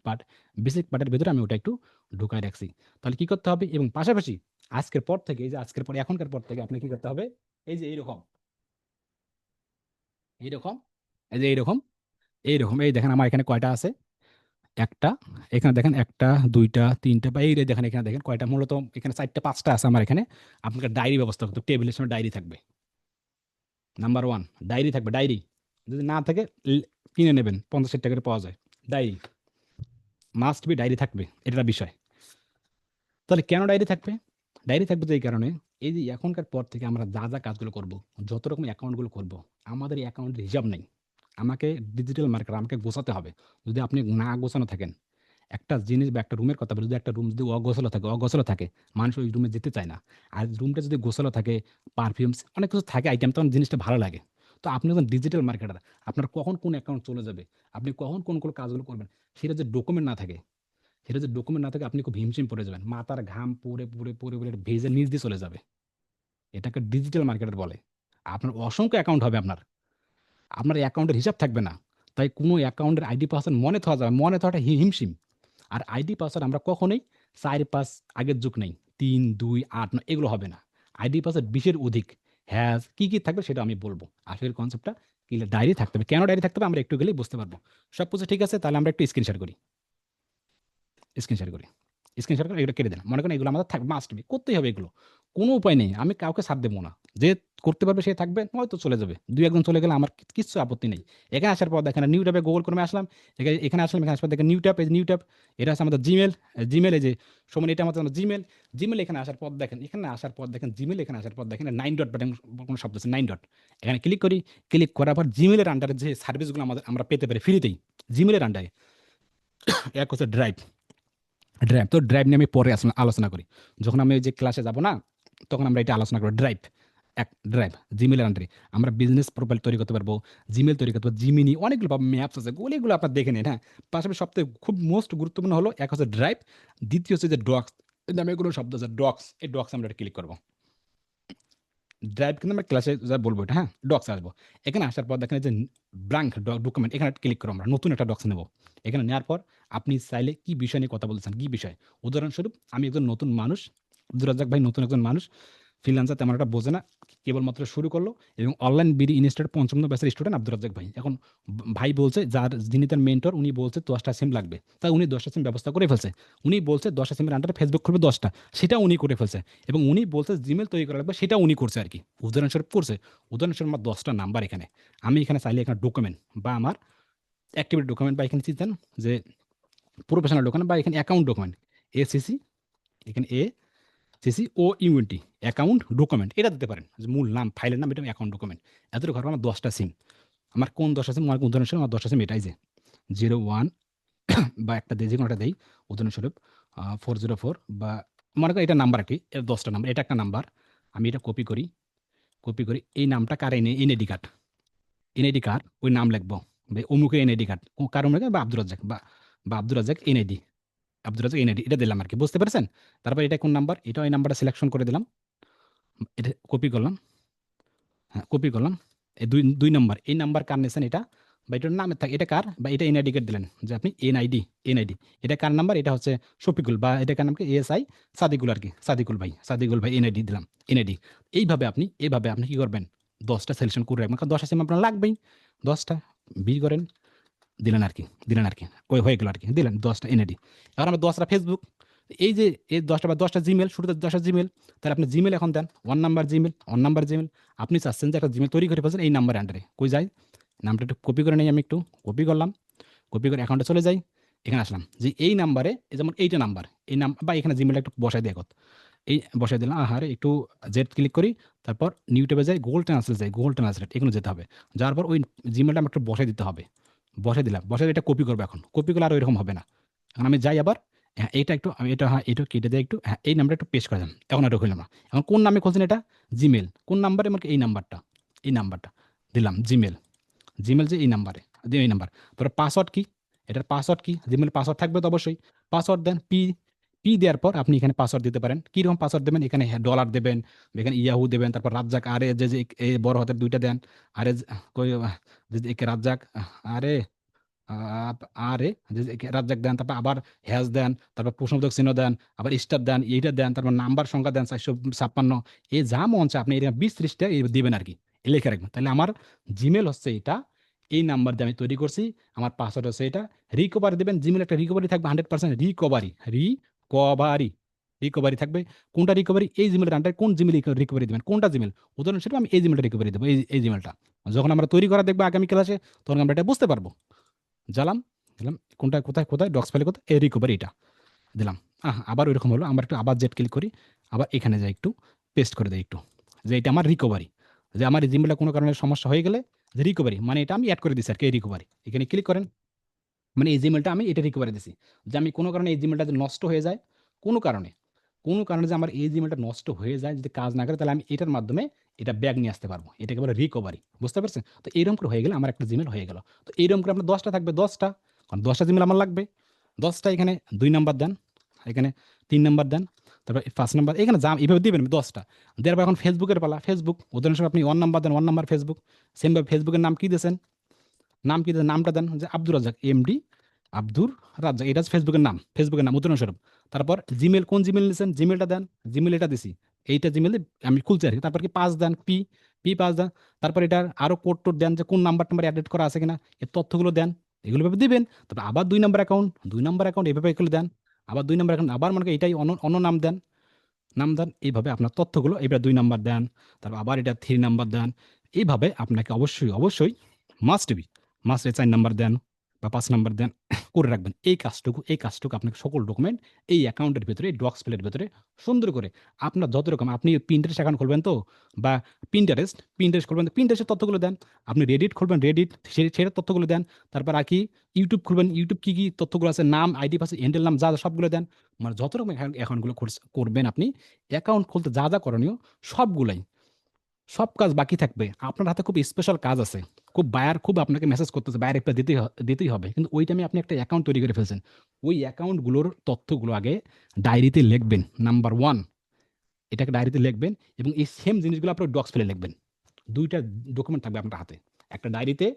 পার্টের ভেতরে আমি ওটা একটু ঢুকায় রাখছি। তাহলে কি করতে হবে? এবং পাশাপাশি আজকের পর থেকে, এই যে আজকের পর এখনকার পর থেকে আপনি কি করতে হবে? এই যে এইরকম, এই যে এইরকম এই দেখেন আমার এখানে কয়টা আছে? ১ টা, এখানে দেখেন ১ টা, ২ টা, ৩ টা বা এই যে দেখেন এখানে দেখেন কয়টা মূলত এখানে ৪ টা ৫ টা আছে আমার এখানে। আপনার ডায়েরি ব্যবস্থা করতে হবে। টেবিলের সামনে ডায়েরি থাকবে। নাম্বার 1 ডায়েরি থাকবে, ডায়েরি। যদি না থাকে কিনে নেবেন। ৫০-৬০ টাকা করে পাওয়া যায়। ডায়েরি। মাস্ট বি ডায়েরি থাকবে। এটা একটা বিষয়। তাহলে কেন ডায়েরি থাকবে? ডায়েরি থাকবে তো এই কারণে, এই যে এখনকার পর থেকে আমরা যা কাজগুলো করব, যত রকম অ্যাকাউন্টগুলো করব, আমাদের এই অ্যাকাউন্টের হিসাব নেই। আমাকে ডিজিটাল মার্কেটার, আমাকে গোছাতে হবে। যদি আপনি না গোছানো থাকেন, একটা জিনিস বা একটা রুমের কথা বলি, যদি একটা রুম যদি অগোছালো থাকে, মানুষ ওই রুমে যেতে চায় না। আর রুমটা যদি গোছালো থাকে, পারফিউমস অনেক কিছু থাকে আইটেম, তখন জিনিসটা ভালো লাগে। তো আপনি যখন ডিজিটাল মার্কেটার, আপনার কখন কোন অ্যাকাউন্ট চলে যাবে, আপনি কখন কোন কাজগুলো করবেন, সেটা যে ডকুমেন্ট না থাকে, আপনি খুব হিমশিম পড়ে যাবেন। মাথার ঘাম পড়ে ভেজে নিচ দিয়ে চলে যাবে। এটাকে ডিজিটাল মার্কেটার বলে। আপনার অসংখ্য অ্যাকাউন্ট হবে আপনার। আপনার অ্যাকাউন্টের হিসাব থাকবে না। তাই কোনো অ্যাকাউন্টের আইডি পাসওয়ার্ড মনে থাকাটা হিমশিম। আর আইডি পাসওয়ার্ড আমরা কখনোই ৪-৫ আগের যুগ নেই। ৩, ২, ৮, ৯ এগুলো হবে না। আইডি পাসওয়ার্ড ২০ এর অধিক। কি থাকবে সেটা আমি বলব। আসলে কনসেপ্টটা ক্লিয়ার, ডায়েরি থাকতে হবে। কেন ডায়েরি থাকতে হবে আমরা একটু গেলেই বুঝতে পারব। সবকিছু ঠিক আছে, তাহলে আমরা একটু স্ক্রিন শেয়ার করি। স্ক্রিন শেয়ার করি। স্ক্রিন শেয়ার করে এগুলো কেটে দেন। মনে করেন এগুলো আমাদের মাস্ট বি করতেই হবে এগুলো। কোনো উপায় নেই। আমি কাউকে ছাড় দেব না। যে করতে পারবে সে থাকবে, নয়তো চলে যাবে। ২-১ জন চলে গেলে আমার কিচ্ছু আপত্তি নেই। এখানে আসার পর দেখেন নিউ ট্যাবে গুগল ক্রোমে আসলাম। এখানে আসলাম, এখানে আসার পর দেখেন নিউ ট্যাব, এই যে নিউ ট্যাব। এটা হচ্ছে আমাদের জিমেইল। জিমেইল এই যে সমান এটা আমাদের জিমেইল। জিমেইল এখানে আসার পর দেখেন, জিমেইল এখানে আসার পর দেখেন 9 ডট বাটন কোনো শব্দ আছে 9 ডট। এখানে ক্লিক করি। ক্লিক করার পর জিমেইলের আন্ডারে যে সার্ভিসগুলো আমরা পেতে পারি ফ্রিতেই। জিমেইলের আন্ডারে এক হচ্ছে ড্রাইভ। তো ড্রাইভ নিয়ে আমি পরে আলোচনা করি। যখন আমি ওই যে ক্লাসে যাব না, তখন আমরা এটা আলোচনা করব। ড্রাইভ জিমেইলের আন্ডারে আমরা বিজনেস প্রোফাইল তৈরি করতে পারবো, জিমেইল তৈরি করতে পারবো, জিমিনি অনেকগুলো ম্যাপস আছে, ওগুলো আপনার দেখে নিন। হ্যাঁ, পাশাপাশি সবথেকে খুব মোস্ট গুরুত্বপূর্ণ হলো এক হচ্ছে ড্রাইভ, দ্বিতীয় হচ্ছে যে ডক্স নামে কোনো শব্দ আছে, ডক্স। এই ডক্স আমরা ক্লিক করবো। ড্রাইভ কিন্তু আমরা ক্লাসে যা বলবো এটা, হ্যাঁ, ডক্স আসবো। এখানে আসার পর দেখেন যে ব্ল্যাঙ্ক ডকুমেন্ট, এখানে ক্লিক করবো আমরা, নতুন একটা ডক্স নেব। এখানে নেওয়ার পর আপনি চাইলে কি বিষয় নিয়ে কথা বলতে চান, কি বিষয়। উদাহরণস্বরূপ আমি একজন নতুন মানুষ, আব্দুর রাজ্জাক ভাই নতুন একজন মানুষ, ফ্রিল্যান্সার তেমন একটা বোঝে না, কেবলমাত্র শুরু করলো এবং অনলাইন বিডি ইনস্টিটিউট ৫ম ব্যাচের স্টুডেন্ট আব্দুর রাজ্জাক ভাই। এখন ভাই বলছে, যিনি তার মেন্টর, উনি বলছে 10টা সিম লাগবে, তাই উনি 10টা সিম ব্যবস্থা করে ফেলছে। উনি বলছে 10টা সিমের আন্ডারে ফেসবুক খুলবে 10টা, সেটা উনি করে ফেলছে। এবং উনি বলছে জিমেল তৈরি করা লাগবে, সেটা উনি করছে আর কি, উদাহরণস্বরূপ করছে। উদাহরণস্বরূপ আমার 10টা নাম্বার এখানে, আমি এখানে চাইলে এখানে ডকুমেন্ট বা আমার অ্যাক্টিভিটি ডকুমেন্ট বা এখানে চিন্তেন যে প্রফেশনাল ডকুমেন্ট বা এখানে অ্যাকাউন্ট ডকুমেন্ট, এসিসি, এখানে সিসি ও ইউএনটি, অ্যাকাউন্ট ডকুমেন্ট, এটা দিতে পারেন যে মূল নাম, ফাইলের নাম, এটা অ্যাকাউন্ট ডকুমেন্ট। এতটুকু ঘর আমার 10টা সিম। আমার কোন 10টা সিম, আমার উদাহরণস্বরূপ আমার 10টা সিম এটাই যে 01 বা একটা দিয়ে যে কোনোটা দেই, উদাহরণস্বরূপ 404 বা মনে করি এটা নাম্বার একটি, 10টা নাম্বার, এটা একটা নাম্বার। আমি এটা কপি করি, এই নামটা কার এনআইডি কার্ড, এনআইডি কার্ড ওই নাম লিখবো, অমুকের এনআইডি কার্ড, কারণ বা আব্দুর রাজ্জাক বা আব্দুর রাজ্জাক এনআইডি, আব্দুর রাজ্জাক এনআইডি, এটা দিলাম আর কি, বুঝতে পারছেন? তারপর এটা কোন নাম্বার, এটা এই নাম্বারটা সিলেকশন করে দিলাম, এটা কপি করলাম, হ্যাঁ কপি করলাম। এই দুই দুই নাম্বার, এই নাম্বার কার নিয়েছেন এটা, বা এটার নামে থাকে, এটা কার, বা এটা এনআইডি কার্ড দিলেন যে আপনি এনআইডি, এটা কার নাম্বার, এটা হচ্ছে শফিকুল, বা এটা কার নাম কি, এএসআই সাদিকুল আর কি, সাদিকুল ভাই এনআইডি দিলাম, এনআইডি। এইভাবে আপনি কি করবেন, 10টা সিলেকশন করে রাখবেন, কারণ 10টা সিম আপনার লাগবেই, 10টা বি করেন, দিলেন আর কি ওই হয়ে গেল আর কি, দিলেন 10টা এনআইডি। এখন আমরা 10টা ফেসবুক, এই যে এই 10টা বা 10টা জিমেল, শুরুতে 10টা জিমেল, তাহলে আপনি জিমেল এখন দেন, ওয়ান নাম্বার জিমেল। আপনি চাচ্ছেন যে একটা জিমেল তৈরি করে ফেলছেন এই নাম্বার আন্ডারে, কই যাই, নামটা একটু কপি করে নেই, আমি একটু কপি করলাম, কপি করে অ্যাকাউন্টে চলে যাই, এখানে আসলাম যে এই নাম্বারে, যেমন এইটা নাম্বার, এই নাম বা এখানে জিমেলটা একটু বসাই দিয়ে কত, এই বসাই দিলাম, আহারে একটু জেড ক্লিক করি, তারপর নিউট্যাবে যাই, গুগল ট্রান্সলেট এগুলো যেতে হবে, যাওয়ার পর ওই জিমেলটা আমার একটু বসাই দিতে হবে, বসাই দিলাম, বসাই এটা কপি করবো, এখন কপি করলে আর ওইরকম হবে না। এখন আমি যাই আবার, হ্যাঁ এটা একটু আমি এটা, হ্যাঁ এটা কেটে দিয়ে একটু, হ্যাঁ এই নাম্বারটা একটু পেস্ট করে দিলাম, এখন আর হইলাম না। এখন কোন নামে খুলছেন এটা, জিমেল, কোন নাম্বারে, আমাকে এই নাম্বারটা দিলাম, জিমেল যে এই নাম্বারে দিয়ে, এই নাম্বার। তারপর পাসওয়ার্ড কি, এটার পাসওয়ার্ড কি, জিমেল পাসওয়ার্ড থাকবে তো অবশ্যই, পাসওয়ার্ড দেন, পি দেওয়ার পর আপনি এখানে পাসওয়ার্ড দিতে পারেন, কীরকম পাসওয়ার্ড দেবেন, এখানে ডলার দেবেন, এখানে ইয়াহু দেবেন, তারপর রাজ্জাক, আরে যে এই বড় হাতের 2টা দেন, আরে কই যে একে রাজ্জাক, আরে আরে যে রাজ্জাক দেন, তারপর আবার হ্যাশ দেন, তারপর প্রশ্নবোধক চিহ্ন দেন, আবার স্টার দেন, এইটা দেন, তারপর নাম্বার সংখ্যা দেন 456, এই যা মন চায় আপনি এটা 20-30টা দিবেন আর কি, লিখে রাখবেন। তাহলে আমার জিমেল হচ্ছে এটা, এই নাম্বার দিয়ে আমি তৈরি করছি, আমার পাসওয়ার্ড হচ্ছে এটা। রিকভারি দেবেন, জিমেল একটা রিকভারি থাকবে 100%, রিকভারি রিকভারি থাকবে। কোনটা রিকভারি, এই জিমেলের আন্ডারে কোন জিমেল রিকভারি দেবেন, কোনটা জিমেল, উদাহরণস্বরূপ আমি এই জিমেলটা রিকভারি দেবো, এই জিমেলটা যখন আমরা তৈরি করা দেখবো আগামী ক্লাসে, তখন আমরা এটা বুঝতে পারবো। জ্বালাম, দিলাম কোনটা, কোথায় ডক্স ফাইলে কোথায়, এই রিকভারি এটা দিলাম। আবার ওইরকম হলো, আমরা একটু আবার জেড ক্লিক করি, আবার এখানে যাই একটু পেস্ট করে দেয় একটু, যে এটা আমার রিকভারি, যে আমার এই জিমেলটা কোনো কারণে সমস্যা হয়ে গেলে যে রিকভারি, মানে এটা আমি অ্যাড করে দিচ্ছি আর কি, এই রিকভারি এখানে ক্লিক করেন, মানে এই জিমেলটা আমি এটা রিকভারি দিছি, যে আমি কোনো কারণে এই জিমেলটা যে নষ্ট হয়ে যায়, কোনো কারণে যে আমার এই জিমেলটা নষ্ট হয়ে যায়, যদি কাজ না করে, তাহলে আমি এটার মাধ্যমে এটা ব্যাগ নিয়ে আসতে পারবো, এটাকে বলে রিকভারি, বুঝতে পারছেন? তো এইরকম করে হয়ে গেলে আমার একটা জিমেল হয়ে গেল। তো এইরকম করে আপনার 10টা থাকবে, 10টা, কারণ 10টা জিমেল আমার লাগবে, 10টা এখানে 2 নাম্বার দেন, এখানে 3 নাম্বার দেন, তারপর 5 নাম্বার, এখানে যা এইভাবে দিবেন 10টা দেওয়ার পর এখন ফেসবুকের পালা, ফেসবুক উদাহরণস্বরূপ আপনি 1 নাম্বার দেন, 1 নাম্বার ফেসবুক, সেমভাবে ফেসবুকের নাম কি দিয়েছেন, নামটা দেন যে আব্দুর রাজ্জাক, এমডি আব্দুর রাজ্জাক, এটা হচ্ছে ফেসবুকের নাম উদাহরণস্বরূপ। তারপর জিমেল, কোন জিমেল নিয়েছেন, জিমেলটা দেন, জিমেল এটা দিছি, এইটা জিমেল আমি খুলছি আর কি। তারপর কি পাস দেন, পি পাস দেন, তারপর এটার আরো কোড টোড দেন, যে কোন নাম্বার অ্যাড করা আছে কিনা, এর তথ্যগুলো দেন, এগুলো ভাবে দিবেন। তারপর আবার 2 নাম্বার অ্যাকাউন্ট এভাবে এগুলো দেন, আবার 2 নাম্বার অ্যাকাউন্ট, আবার মনে করেন এটাই অন্য অন্য নাম দেন, এইভাবে আপনার তথ্যগুলো এবার 2 নাম্বার দেন, তারপর আবার এটা 3 নাম্বার দেন, এইভাবে আপনাকে অবশ্যই মাস্ট 4 নাম্বার দেন বা 5 নাম্বার দেন, করে রাখবেন। এই কাজটুকু আপনাকে সকল ডকুমেন্ট এই অ্যাকাউন্টের ভিতরে, এই ডক্স ফাইলের ভিতরে সুন্দর করে আপনার যত রকম, আপনি পিন্টারেস্ট অ্যাকাউন্ট খুলবেন তো, বা পিন্টারেস্ট খুলবেন, পিন্টারেস্টের তথ্যগুলো দেন, আপনি রেডিট খুলবেন, সেটার তথ্যগুলো দেন, তারপর আর কি ইউটিউব খুলবেন, ইউটিউব কি তথ্যগুলো আছে, নাম, আইডি পাসওয়ার্ড, হ্যান্ডেল নাম, যা সবগুলো দেন। মানে যত রকম অ্যাকাউন্টগুলো করবেন আপনি, অ্যাকাউন্ট খুলতে যা করণীয় সবগুলাই, সব কাজ বাকি থাকবে। আপনার হাতে খুব স্পেশাল কাজ আছে, খুব আপনাকে মেসেজ করতেছে, বায়ার একটা দিতেই হবে, কিন্তু ওই টাইমে আপনি একটা অ্যাকাউন্ট তৈরি করে ফেলছেন, ওই অ্যাকাউন্টগুলোর তথ্যগুলো আগে ডায়েরিতে লিখবেন, নাম্বার 1 এটাকে ডায়েরিতে লিখবেন, এবং এই সেম জিনিসগুলো আপনার ডক্স ফেলে লিখবেন। 2টা ডকুমেন্ট থাকবে আপনার হাতে, একটা ডায়েরিতে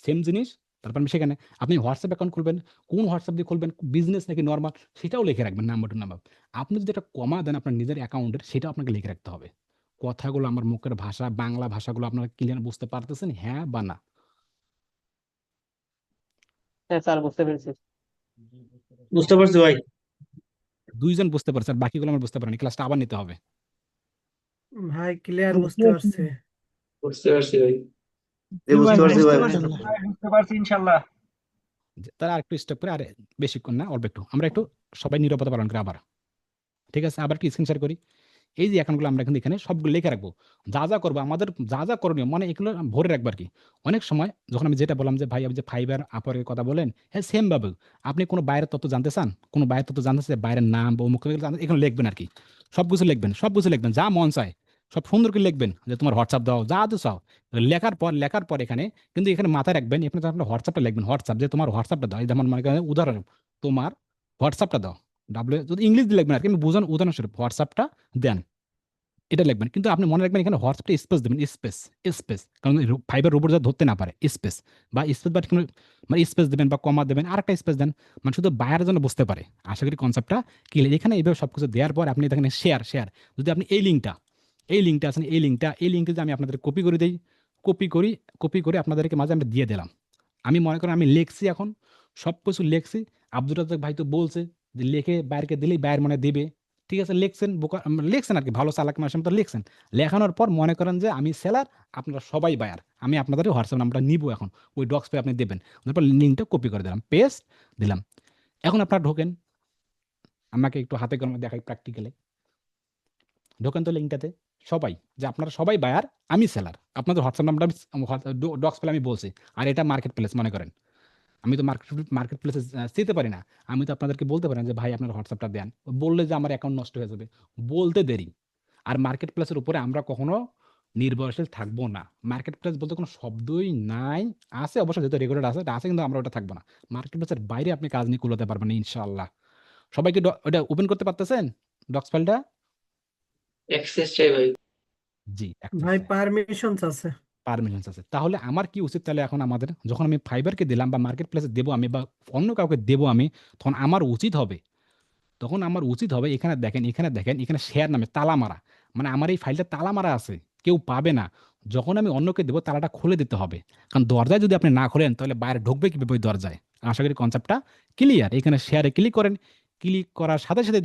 সেম জিনিস, তারপর সেখানে আপনি হোয়াটসঅ্যাপ অ্যাকাউন্ট খুলবেন, কোন হোয়াটসঅ্যাপ দিয়ে খুলবেন, বিজনেস নাকি নর্মাল, সেটাও লিখে রাখবেন নাম্বার টু নাম্বার। আপনি যদি একটা কমা দেন আপনার নিজের অ্যাকাউন্টের, সেটাও আপনাকে লিখে রাখতে হবে। কথাগুলো, আমার মুখের ভাষা, বাংলা ভাষাগুলো আপনারা ক্লিয়ার বুঝতে পারতেছেন, হ্যাঁ বা না? হ্যাঁ স্যার, বুঝতে পেরেছি। বুঝতে পারছি ভাই। 2 জন বুঝতে পারছে, আর বাকিগুলো আমার বুঝতে পারেনি, ক্লাসটা আবার নিতে হবে। ভাই ক্লিয়ার বুঝতে পারছে। বুঝতে পারছি ভাই। বুঝতে পারছি ভাই। বুঝতে পারছি ইনশাল্লাহ। তারা আরেকটু স্টপ করে, আরে বেশিক্ষণ না, অল্প একটু, আমরা একটু সবাই নীরবতা পালন করি আবার। ঠিক আছে, আবার একটু স্ক্রিন শেয়ার করি। এই যে এখনগুলো আমরা কিন্তু এখানে সবগুলো লিখে রাখবো, যা যা করবো, আমাদের যা যা করণীয়, মানে এগুলো ভরে রাখবো আর কি। অনেক সময় যখন আমি যেটা বললাম যে ভাই আপনি যে ফাইবার আপরের কথা বলেন, হ্যাঁ সেম ভাবে আপনি কোনো বাইরের তথ্য জানতে চান, কোনো বাইরের তথ্য জানতে চান, বাইরের নাম বা অমুক এখানে লিখবেন আর কি। সব কিছু লিখবেন যা মন চায়, সব সুন্দর করে লিখবেন, যে তোমার হোয়াটসঅ্যাপ দাও, যা তো চাও। লেখার পর এখানে কিন্তু এখানে মাথায় রাখবেন, এখানে আপনার হোয়াটসঅ্যাপটা লিখবেন, হোয়াটসঅ্যাপ, যে তোমার হোয়াটসঅ্যাপটা দাও। এই যেমন মনে করেন উদাহরণ, তোমার হোয়াটসঅ্যাপটা দাও, যদি ইংলিশ দিয়ে লিখবেন আর কি, আমি বোঝান উদাহরণস্বরূপ হোয়াটসঅ্যাপটা দেন, এটা লিখবেন। কিন্তু আপনি মনে রাখবেন এখানে হোয়াটসঅ্যাপটা স্পেস দেবেন, স্পেস, কারণ ফাইবার রোবট যা ধরতে না পারে, স্পেস বা স্পেস, বা কোনো মানে স্পেস দেবেন বা কমা দেবেন, আর একটা স্পেস দেন, মানে শুধু বায়ার জন্য বুঝতে পারে। আশা করি কনসেপ্টটা ক্লিয়ার। এখানে এইভাবে সব কিছু দেওয়ার পর আপনি দেখেন শেয়ার, যদি আপনি এই লিঙ্কটা আছেন, এই লিঙ্কটা যদি আমি আপনাদের কপি করে আপনাদেরকে মাঝে আমরা দিয়ে দিলাম। আমি মনে করেন আমি লিখছি, এখন সব কিছু লিখছি, আব্দুল রাজ্জাক ভাই তো বলছে যে লিখে বাইরকে দিলেই বাইর মনে দেবে। ঠিক আছে, লিখছেন আর কি, ভালো চালাক মানুষের মতো লিখছেন। লেখানোর পর মনে করেন যে আমি সেলার, আপনারা সবাই বায়ার, আমি আপনাদের হোয়াটসঅ্যাপ নাম্বারটা নিব, এখন ওই ডক্স পে আপনি দেবেন। তারপর লিঙ্কটা কপি করে দিলাম, পেস্ট দিলাম। এখন আপনারা ঢোকেন, আমাকে একটু হাতে করে দেখাই প্র্যাকটিক্যালে। ঢোকেন তো লিঙ্কটাতে সবাই, যে আপনারা সবাই বায়ার, আমি সেলার, আপনাদের হোয়াটসঅ্যাপ নাম্বারটা ডক্স পেলে আমি বলছি। আর এটা মার্কেট প্লেস মনে করেন, আমি তো মার্কেট প্লেসে যেতে পারি না। আমি তো আপনাদেরকে বলতে পারি না যে ভাই আপনার হোয়াটসঅ্যাপটা দেন, বললে যে আমার অ্যাকাউন্ট নষ্ট হয়ে যাবে, বলতে দেরি। আর মার্কেট প্লেসের উপরে আমরা কখনো নির্ভরশীল থাকবো না। মার্কেট প্লেস বলতে কোনো শব্দই নাই, আছে অবশ্য, যেহেতু রেগুলার আছে এটা আছে, কিন্তু আমরা ওটা থাকবো না। মার্কেট প্লেসের বাইরে আপনি কাজ নিয়ে কুলাতে পারবেন না ইনশাআল্লাহ। সবাইকে ওটা ওপেন করতে পারতেছেন ডক্স ফাইলটা? অ্যাক্সেস চাই ভাই। জি, ভাই পারমিশনস আছে। পারমিশনস আছে। তাহলে আমার কি উচিত তাহলে, এখন আমাদের যখন আমি ফাইবারকে দিলাম বা মার্কেট প্লেসে দেবো আমি, বা অন্য কাউকে দেবো আমি, তখন আমার উচিত হবে এখানে শেয়ার নামে তালা মারা, মানে আমার এই ফাইলটা তালা মারা আছে, কেউ পাবে না। যখন আমি অন্যকে দেবো তালাটা খুলে দিতে হবে, কারণ দরজায় যদি আপনি না খোলেন তাহলে বাইরে ঢুকবে কিভাবে ওই দরজায়। আশা করি কনসেপ্টটা ক্লিয়ার। এখানে শেয়ারে ক্লিক করেন, ক্লিক করার সাথে সাথে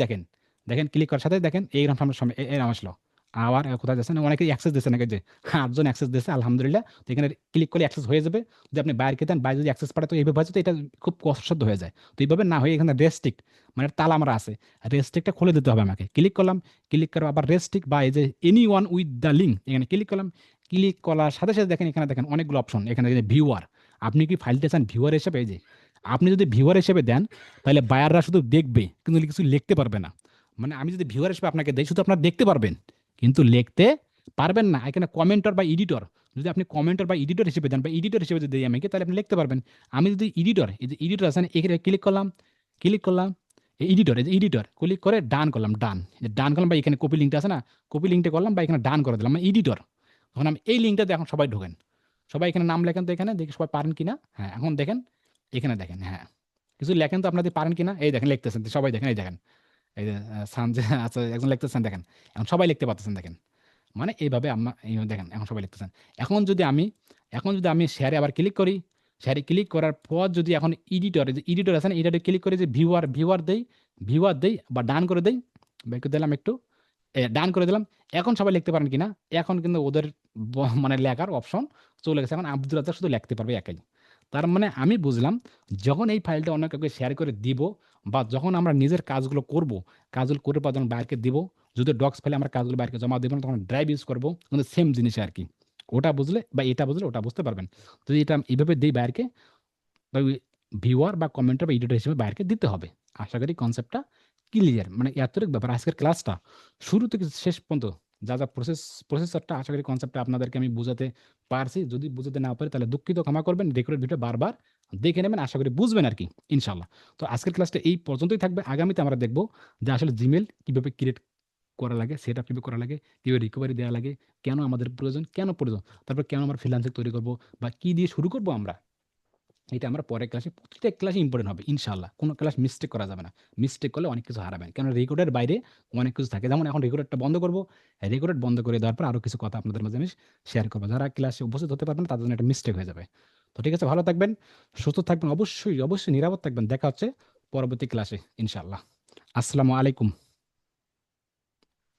ক্লিক করার সাথে দেখেন এইরকম সামনে এরকম আসলো। আবার কোথায় যাচ্ছেন, অনেকে অ্যাক্সেস দিচ্ছে নাকি, যে 8 জন অ্যাক্সেস দিচ্ছে, আলহামদুলিল্লাহ। তো এখানে ক্লিক করলে অ্যাক্সেস হয়ে যাবে। যদি আপনি বাইরে দেন, বাইরে যদি অ্যাক্সেস পাঠায়, তো এইভাবে হচ্ছে, তো এটা খুব কষ্টসাধ্য হয়ে যায়। তো এইভাবে না হয়ে এখানে রেস্ট্রিক্ট, মানে তালা মারা আছে, রেস্ট্রিক্টটা খুলে দিতে হবে আমাকে। ক্লিক করলাম, ক্লিক করে আবার রেস্ট্রিক্ট বা এই যে any one with the link, এখানে ক্লিক করলাম। ক্লিক করার সাথে সাথে দেখেন অনেকগুলো অপশন, এখানে ভিউয়ার, আপনি কি ফাইলটা চান ভিউয়ার হিসেবে? এই যে আপনি যদি ভিউয়ার হিসেবে দেন, তাহলে বায়াররা শুধু দেখবে কিন্তু কিছু লিখতে পারবে না। মানে আমি যদি ভিউয়ার হিসেবে আপনাকে দেই, শুধু আপনারা দেখতে পারবেন কিন্তু লিখতে পারবেন না। এখানে কমেন্টর বা এডিটর, যদি আপনি কমেন্টর বা এডিটর হিসেবে দেন, বা এডিটর হিসেবে যদি দেই আমাকে, তাহলে আপনি লিখতে পারবেন। আমি যদি এডিটর, এই যে এডিটর আছে এখানে ক্লিক করলাম এডিটর ক্লিক করে ডান করলাম, ডান করলাম, বা এখানে কপি লিঙ্কটা আছে না, কপি লিঙ্কটা করলাম, বা এখানে ডান করে দিলাম এডিটর। তখন আমি এই লিঙ্কটাতে এখন সবাই ঢোকেন, সবাই এখানে নাম লেখেন, তো এখানে দেখি সবাই পারেন কিনা। হ্যাঁ, এখন দেখেন, এখানে দেখেন, হ্যাঁ কিছু লেখেন তো আপনাদের পারেন কিনা, এই দেখেন লিখতেছেন তো সবাই, দেখেন এই দেখেন, এই যে সানজে আছে একজন লিখতেছেন, দেখেন এখন সবাই লিখতে পারতেছেন, দেখেন মানে এইভাবে আমরা দেখেন এখন সবাই লিখতেছেন। এখন যদি আমি শেয়ারে আবার ক্লিক করি, শেয়ারে ক্লিক করার পর যদি এখন এডিটর আছে না, এডিটরে ক্লিক করে যে ভিউয়ার দেই বা ডান করে দেই, বের করে দিলাম একটু, ডান করে দিলাম। এখন সবাই লিখতে পারেন কিনা, এখন কিন্তু ওদের মানে লেখার অপশন চলে গেছে, এখন আব্দুল রাজ্জাক শুধু লিখতে পারবে একাই। তার মানে আমি বুঝলাম, যখন এই ফাইলটা অন্য কাউকে শেয়ার করে দিব, বা যখন আমরা নিজের কাজগুলো করে পর যখন বাইরকে দিব, যদি ডক্স ফাইলে আমরা কাজগুলো বাইরকে জমা দেবো না, তখন ড্রাইভ ইউজ করবো, কিন্তু সেম জিনিস আর কি। ওটা বুঝলে বা এটা বুঝলে ওটা বুঝতে পারবেন। যদি এটা এইভাবে দিই বাইরকে, বা ভিউয়ার বা কমেন্টার বা এডিটর হিসেবে বাইরকে দিতে হবে। আশা করি কনসেপ্টটা ক্লিয়ার। মানে এতটুকু ব্যাপার আজকের ক্লাসটা, শুরু থেকে শেষ পর্যন্ত যা যা প্রসেসরটা, আশা করি কনসেপ্টটা আপনাদেরকে আমি বুঝাতে পারছি। যদি বুঝাতে না পারি তাহলে দুঃখিত, ক্ষমা করবেন। রেকর্ডেড ভিডিও বারবার দেখে নেবেন, আশা করি বুঝবেন আর কি ইনশাল্লাহ। তো আজকের ক্লাসটা এই পর্যন্তই থাকবে। আগামীতে আমরা দেখবো যে আসলে জিমেল কিভাবে ক্রিয়েট করা লাগে, সেট আপ কিভাবে করা লাগে, কিভাবে রিকভারি দেওয়া লাগে, কেন আমাদের প্রয়োজন, তারপর কেন আমরা ফ্রিল্যান্সিং তৈরি করবো, বা কি দিয়ে শুরু করবো আমরা, এটা আমরা পরের ক্লাসে, প্রতিটা ক্লাসে ইম্পর্টেন্ট হবে ইনশাআল্লাহ। কোনো ক্লাস মিস্টেক করা যাবে না। মিস্টেক করলে অনেক কিছু হারাবেন, কারণ রেকর্ডের বাইরে অনেক কিছু থাকে। যেমন এখন রেকর্ডটা বন্ধ করবো, রেকর্ড বন্ধ করে দেওয়ার পর আরো কিছু কথা আপনাদের মাঝে আমি শেয়ার করবো। যারা ক্লাসে উপস্থিত হতে পারবেন না, তাদের জন্য একটা মিস্টেক হয়ে যাবে। তো ঠিক আছে, ভালো থাকবেন, সুস্থ থাকবেন, অবশ্যই অবশ্যই নিরাপদ থাকবেন। দেখা হচ্ছে পরবর্তী ক্লাসে ইনশাআল্লাহ। আসসালামু আলাইকুম।